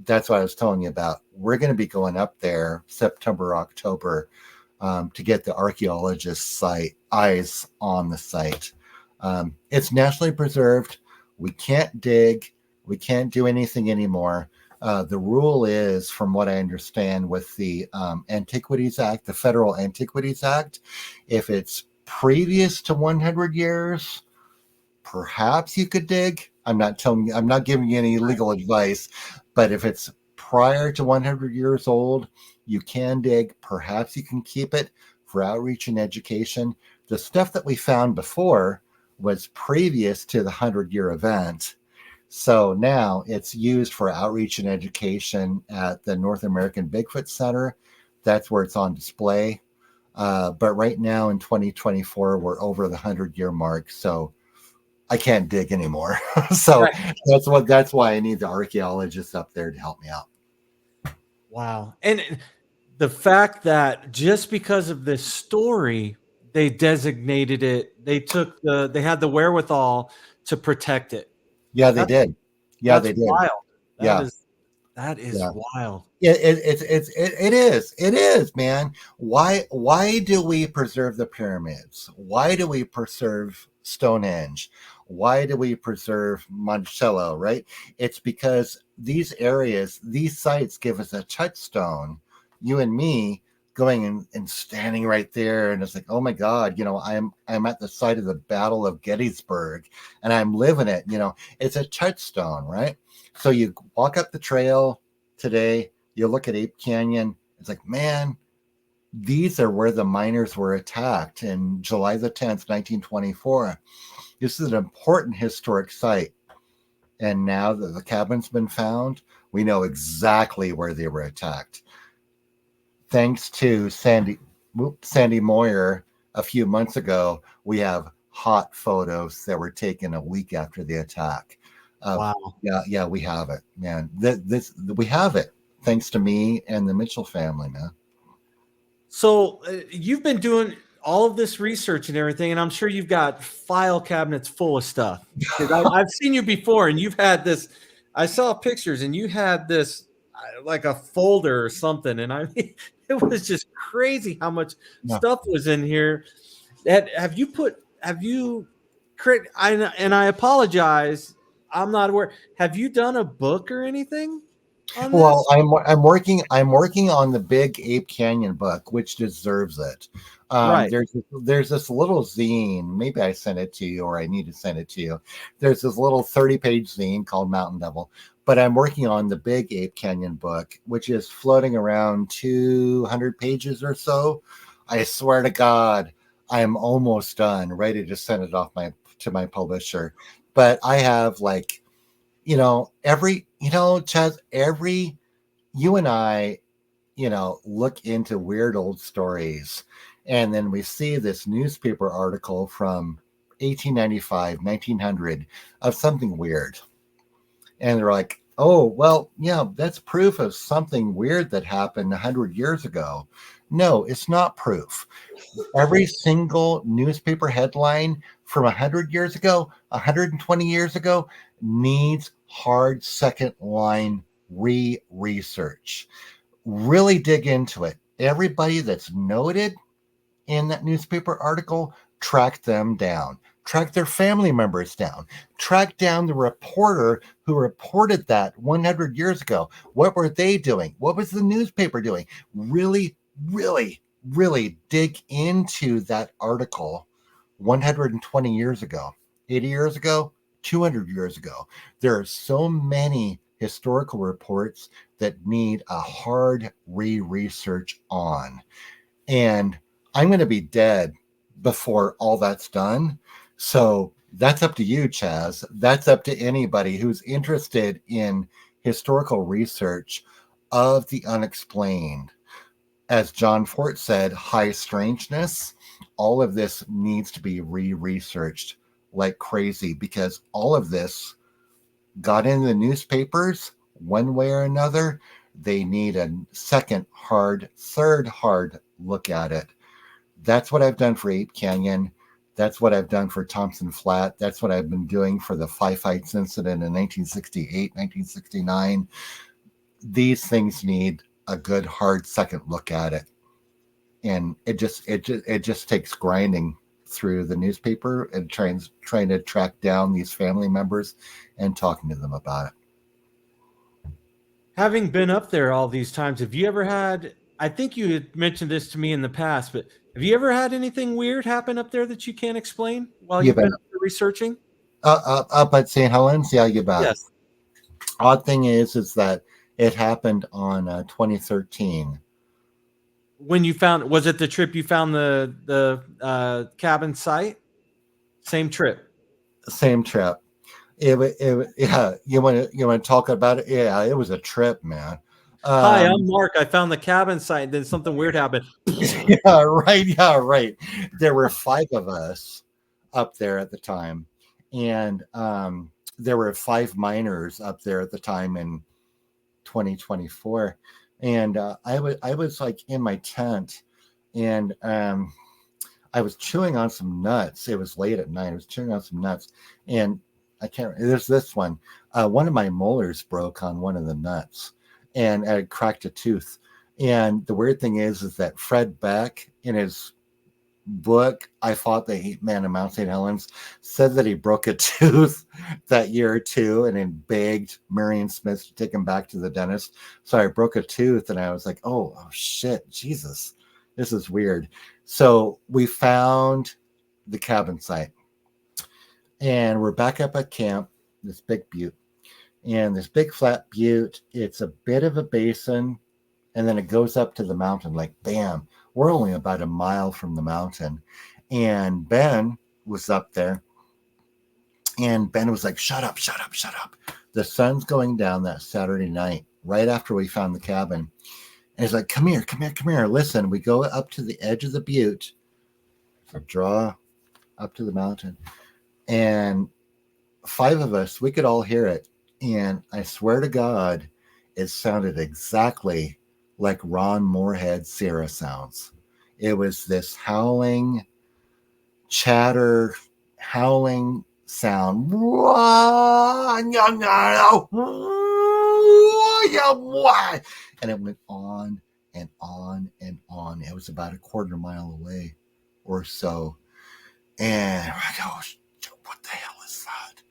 that's what I was telling you about. We're going to be going up there September, October, to get the archaeologist's eyes on the site. It's nationally preserved. We can't dig. We can't do anything anymore. The rule is, from what I understand, with the Antiquities Act, the Federal Antiquities Act, if it's previous to 100 years, perhaps you could dig. I'm not giving you any legal advice, but if it's prior to 100 years old, you can dig. Perhaps you can keep it for outreach and education. The stuff that we found before was previous to the 100-year event. So now it's used for outreach and education at the North American Bigfoot Center. That's where it's on display. But right now in 2024, we're over the 100-year mark. So I can't dig anymore. So right. That's why I need the archaeologists up there to help me out. Wow. And the fact that just because of this story, they designated it, they had the wherewithal to protect it. Yeah, they did. Yeah, they did. Wild. That is wild. It is, man. Why do we preserve the pyramids? Why do we preserve Stonehenge? Why do we preserve Monticello? Right? It's because these areas, these sites, give us a touchstone. You and me going and standing right there, and it's like, oh my God, I'm at the site of the Battle of Gettysburg, and I'm living it. It's a touchstone, right? So you walk up the trail today. You look at Ape Canyon, it's like, man, these are where the miners were attacked in July the 10th, 1924. This is an important historic site. And now that the cabin's been found, we know exactly where they were attacked. Thanks to Sandy Moyer a few months ago, we have hot photos that were taken a week after the attack. Wow. Yeah, we have it, man. We have it. Thanks to me and the Mitchell family, man. So you've been doing all of this research and everything, and I'm sure you've got file cabinets full of stuff. I've seen you before, and you've had this. I saw pictures, and you had this like a folder or something, and I mean, it was just crazy how much stuff was in here. Have you create? I apologize, I'm not aware. Have you done a book or anything? Well, I'm working on the big Ape Canyon book, which deserves it. Right. There's this little zine. Maybe I sent it to you, or I need to send it to you. There's this little 30-page zine called Mountain Devil. But I'm working on the big Ape Canyon book, which is floating around 200 pages or so. I swear to God, I am almost done, ready to send it off to my publisher. But I have Chaz, you and I, look into weird old stories. And then we see this newspaper article from 1895, 1900 of something weird. And they're like, oh, well, yeah, that's proof of something weird that happened 100 years ago. No, it's not proof. Every single newspaper headline from 100 years ago, 120 years ago, needs hard second line research. Really dig into it. Everybody that's noted in that newspaper article, track them down. Track their family members down. Track down the reporter who reported that 100 years ago. What were they doing? What was the newspaper doing? Really, really, really dig into that article 120 years ago, 80 years ago, 200 years ago. There are so many historical reports that need a hard research on. And I'm going to be dead before all that's done. So that's up to you, Chaz. That's up to anybody who's interested in historical research of the unexplained. As John Fort said, high strangeness. All of this needs to be researched like crazy, because all of this got in the newspapers one way or another. They need a third hard look at it. That's what I've done for Ape Canyon. That's what I've done for Thompson Flat. That's what I've been doing for the Five Fights incident in 1968, 1969. These things need a good hard second look at it. And it just takes grinding through the newspaper and trying to track down these family members and talking to them about it. Having been up there all these times, have you ever had, I think you had mentioned this to me in the past, but have you ever had anything weird happen up there that you can't explain while you've been up there researching? Up at St. Helens? Yeah, you bet. Yes. Odd thing is that it happened on 2013. When you found, was it the trip you found the cabin site? Same trip. Same trip. Yeah. You want to talk about it? Yeah, it was a trip, man. Hi, I'm Mark. I found the cabin site. Then something weird happened. Yeah, right. There were 5 of us up there at the time, and there were 5 miners up there at the time in 2024. And I was like in my tent, and I was chewing on some nuts. It was late at night. I was chewing on some nuts, and I can't. There's this one. One of my molars broke on one of the nuts, and I cracked a tooth. And the weird thing is that Fred Beck, in his book, I Fought the Ape Man in Mount St. Helens, said that he broke a tooth that year or two and then begged Marion Smith to take him back to the dentist. So I broke a tooth and I was like, oh shit, Jesus, this is weird. So we found the cabin site and we're back up at camp, this big butte. And this big flat butte, it's a bit of a basin and then it goes up to the mountain like bam. We're only about a mile from the mountain. And Ben was up there. And Ben was like, shut up, shut up, shut up. The sun's going down that Saturday night, right after we found the cabin. And he's like, come here, come here, come here. Listen, we go up to the edge of the butte. So draw up to the mountain. And 5 of us, we could all hear it. And I swear to God, it sounded exactly like Ron Moorhead Sierra sounds. It was this howling, chatter, howling sound. And it went on and on and on. It was about a quarter mile away or so. And we're like, oh, what the hell is that?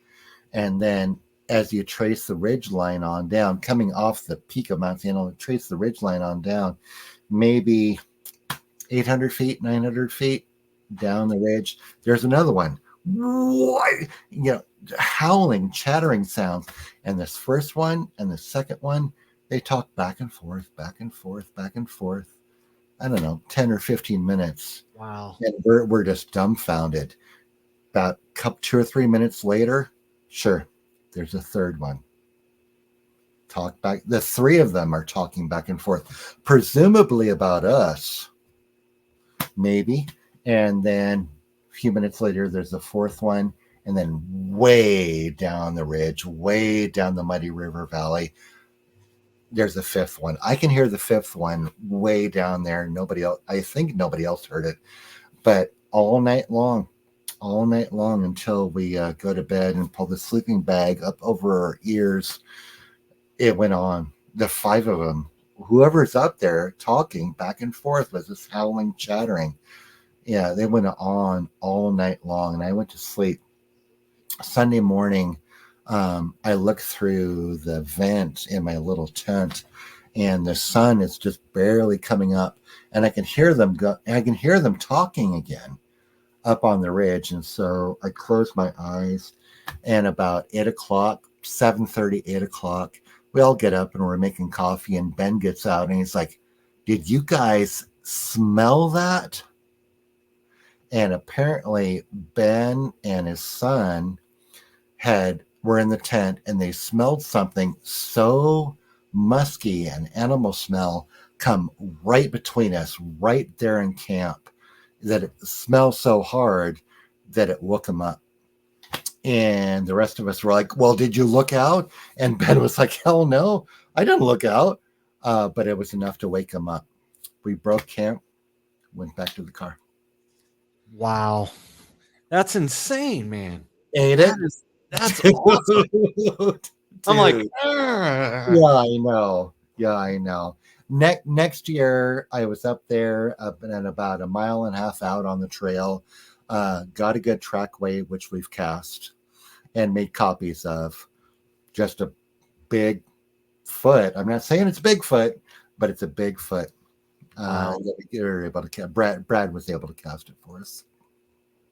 And then as you trace the ridge line on down, coming off the peak of Mount St. Helens, trace the ridge line on down, maybe 800 feet, 900 feet down the ridge, there's another one. Howling, chattering sounds. And this first one and the second one, they talk back and forth, back and forth, back and forth. I don't know, 10 or 15 minutes. Wow. And we're just dumbfounded. About 2 or 3 minutes later, sure, there's a third one. Talk back. The 3 of them are talking back and forth, presumably about us, maybe. And then a few minutes later, there's a 4th one. And then way down the ridge, way down the Muddy River Valley, there's a 5th one. I can hear the 5th one way down there. Nobody else, I think nobody else heard it. But all night long until we go to bed and pull the sleeping bag up over our ears, it went on. The 5 of them, whoever's up there talking back and forth was this howling, chattering. Yeah, they went on all night long. And I went to sleep. Sunday morning, I looked through the vent in my little tent, and the sun is just barely coming up, and I can hear them go. I can hear them talking again up on the ridge. And so I closed my eyes, and about 8 o'clock, 7:30, 8 o'clock, we all get up and we're making coffee, and Ben gets out and he's like, "Did you guys smell that?" And apparently Ben and his son were in the tent and they smelled something so musky, and animal smell come right between us, right there in camp, that it smelled so hard that it woke them up. And the rest of us were like, well, did you look out? And Ben was like, hell no, I didn't look out. But it was enough to wake them up. We broke camp, went back to the car. Wow. That's insane, man. Ain't it? That's awesome. I'm like, yeah, I know. Next year, I was up there and about a mile and a half out on the trail. Got a good trackway, which we've cast and made copies of. Just a big foot. I'm not saying it's Bigfoot, but it's a Bigfoot. That we were able to. Brad was able to cast it for us.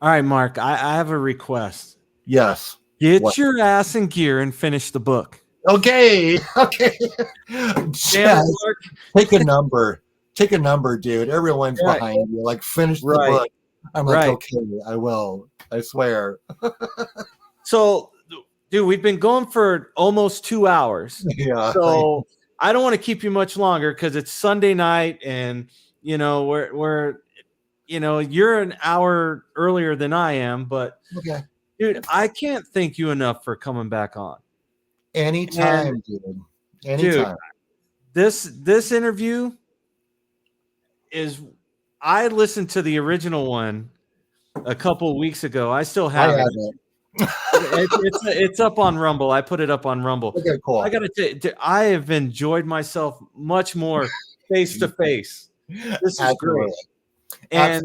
All right, Mark, I have a request. Yes. Get your ass in gear and finish the book. Okay. Yeah, Mark. Take a number, dude. Everyone's behind you. Like, finish the book. I'm like, okay, I will. I swear. So, dude, we've been going for almost 2 hours. Yeah. So I don't want to keep you much longer because it's Sunday night, and we're you're an hour earlier than I am, but okay. Dude, I can't thank you enough for coming back on. Anytime, dude. Anytime. Dude, this interview is, I listened to the original one a couple of weeks ago. I still have it. It's up on Rumble. I put it up on Rumble. Okay, cool. I gotta say, I have enjoyed myself much more face to face. This is great. And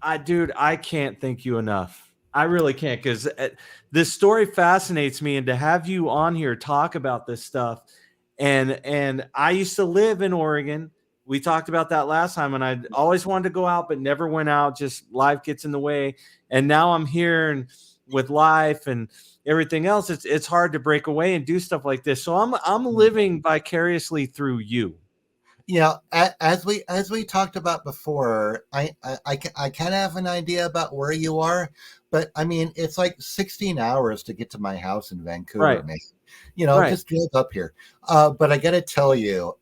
I can't thank you enough. I really can't, because this story fascinates me, and to have you on here talk about this stuff. And I used to live in Oregon. We talked about that last time, and I always wanted to go out, but never went out. Just life gets in the way. And now I'm here, and with life and everything else, it's hard to break away and do stuff like this. So I'm living vicariously through you. Yeah, as we talked about before, I kind of have an idea about where you are, but I mean, it's like 16 hours to get to my house in Vancouver, Right. man. Just drove up here. But I got to tell you,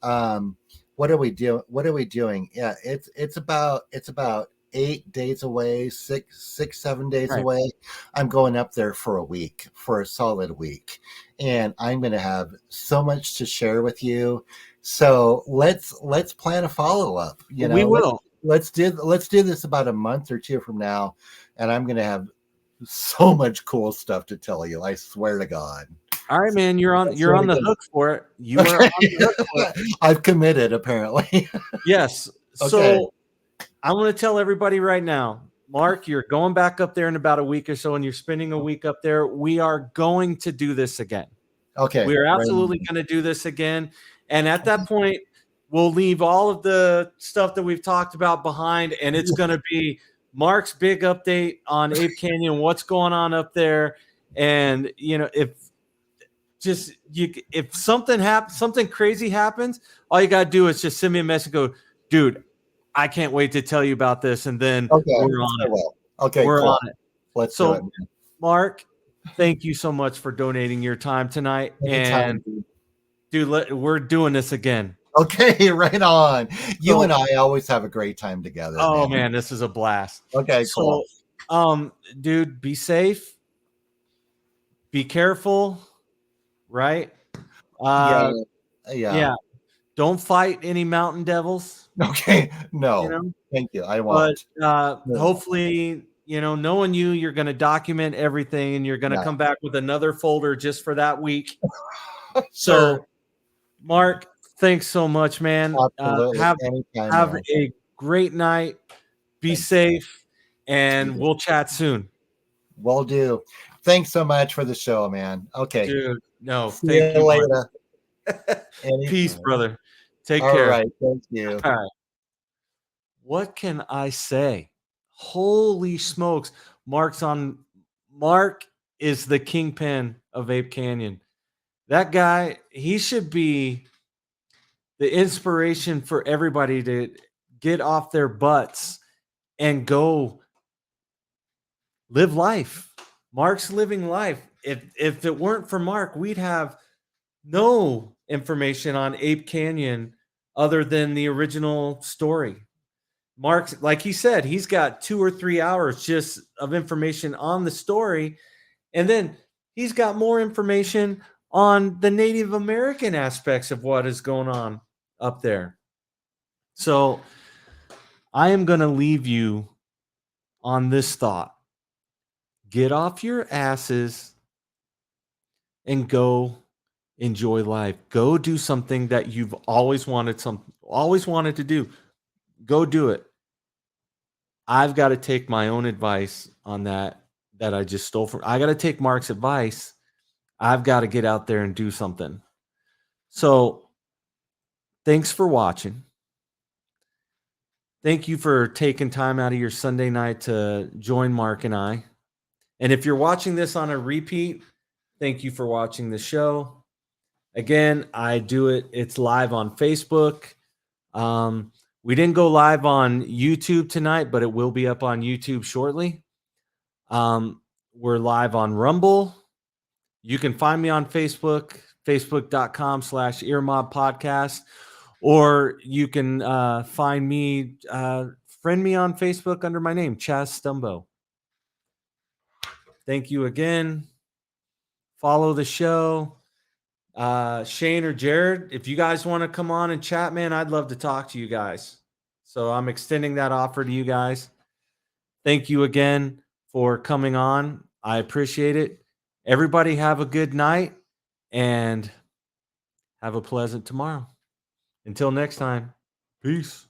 what are we doing? What are we doing? Yeah, it's about 8 days away, 7 days Right. away. I'm going up there for a week, for a solid week, and I'm going to have so much to share with you. So let's plan a follow up. We will. Let's do this about a month or two from now, and I'm going to have so much cool stuff to tell you. I swear to God. All right, man. You're on the hook for it. You are on the hook for it. I've committed, apparently. Yes. Okay. So I want to tell everybody right now, Mark, you're going back up there in about a week or so, and you're spending a week up there. We are going to do this again. Okay. We are absolutely going to do this again. And at that point, we'll leave all of the stuff that we've talked about behind, and it's going to be Mark's big update on Ape Canyon, what's going on up there. And, if something crazy happens, all you got to do is just send me a message and go, dude, I can't wait to tell you about this. And then we're on it. Okay, we're cool. on it. Let's do it, man. Mark, thank you so much for donating your time tonight. Anytime, and dude, we're doing this again. Okay, right on. You and I always have a great time together. Oh man, this is a blast. Okay, cool. Dude, be safe. Be careful. Right? Yeah. Don't fight any mountain devils. Okay. No. Thank you. I won't. But hopefully, knowing you're going to document everything, and you're going to come back with another folder just for that week. So, Mark, thanks so much, man. Absolutely. Have a great night. Be safe, and we'll chat soon. Will do. Thanks so much for the show, man. Okay. Dude, no, thank you later. Peace, brother. Take care. All right. Thank you. All right. What can I say? Holy smokes. Mark is the kingpin of Ape Canyon. That guy, he should be the inspiration for everybody to get off their butts and go live life. Mark's living life. If it weren't for Mark, we'd have no information on Ape Canyon other than the original story. Mark's, like he said, he's got 2 or 3 hours just of information on the story. And then he's got more information on the Native American aspects of what is going on up there. So I am going to leave you on this thought. Get off your asses and go enjoy life. Go do something that you've always wanted to do. Go do it. I've got to take my own advice on that I just stole from. I got to take Mark's advice. I've got to get out there and do something. So thanks for watching. Thank you for taking time out of your Sunday night to join Mark and I. And if you're watching this on a repeat, thank you for watching the show. Again, I do it. It's live on Facebook. We didn't go live on YouTube tonight, but it will be up on YouTube shortly. We're live on Rumble. You can find me on Facebook, facebook.com/EarMob Podcast, or you can find me, friend me on Facebook under my name, Chaz Stumbo. Thank you again. Follow the show. Shane or Jared, if you guys want to come on and chat, man, I'd love to talk to you guys. So I'm extending that offer to you guys. Thank you again for coming on. I appreciate it. Everybody have a good night and have a pleasant tomorrow. Until next time, peace.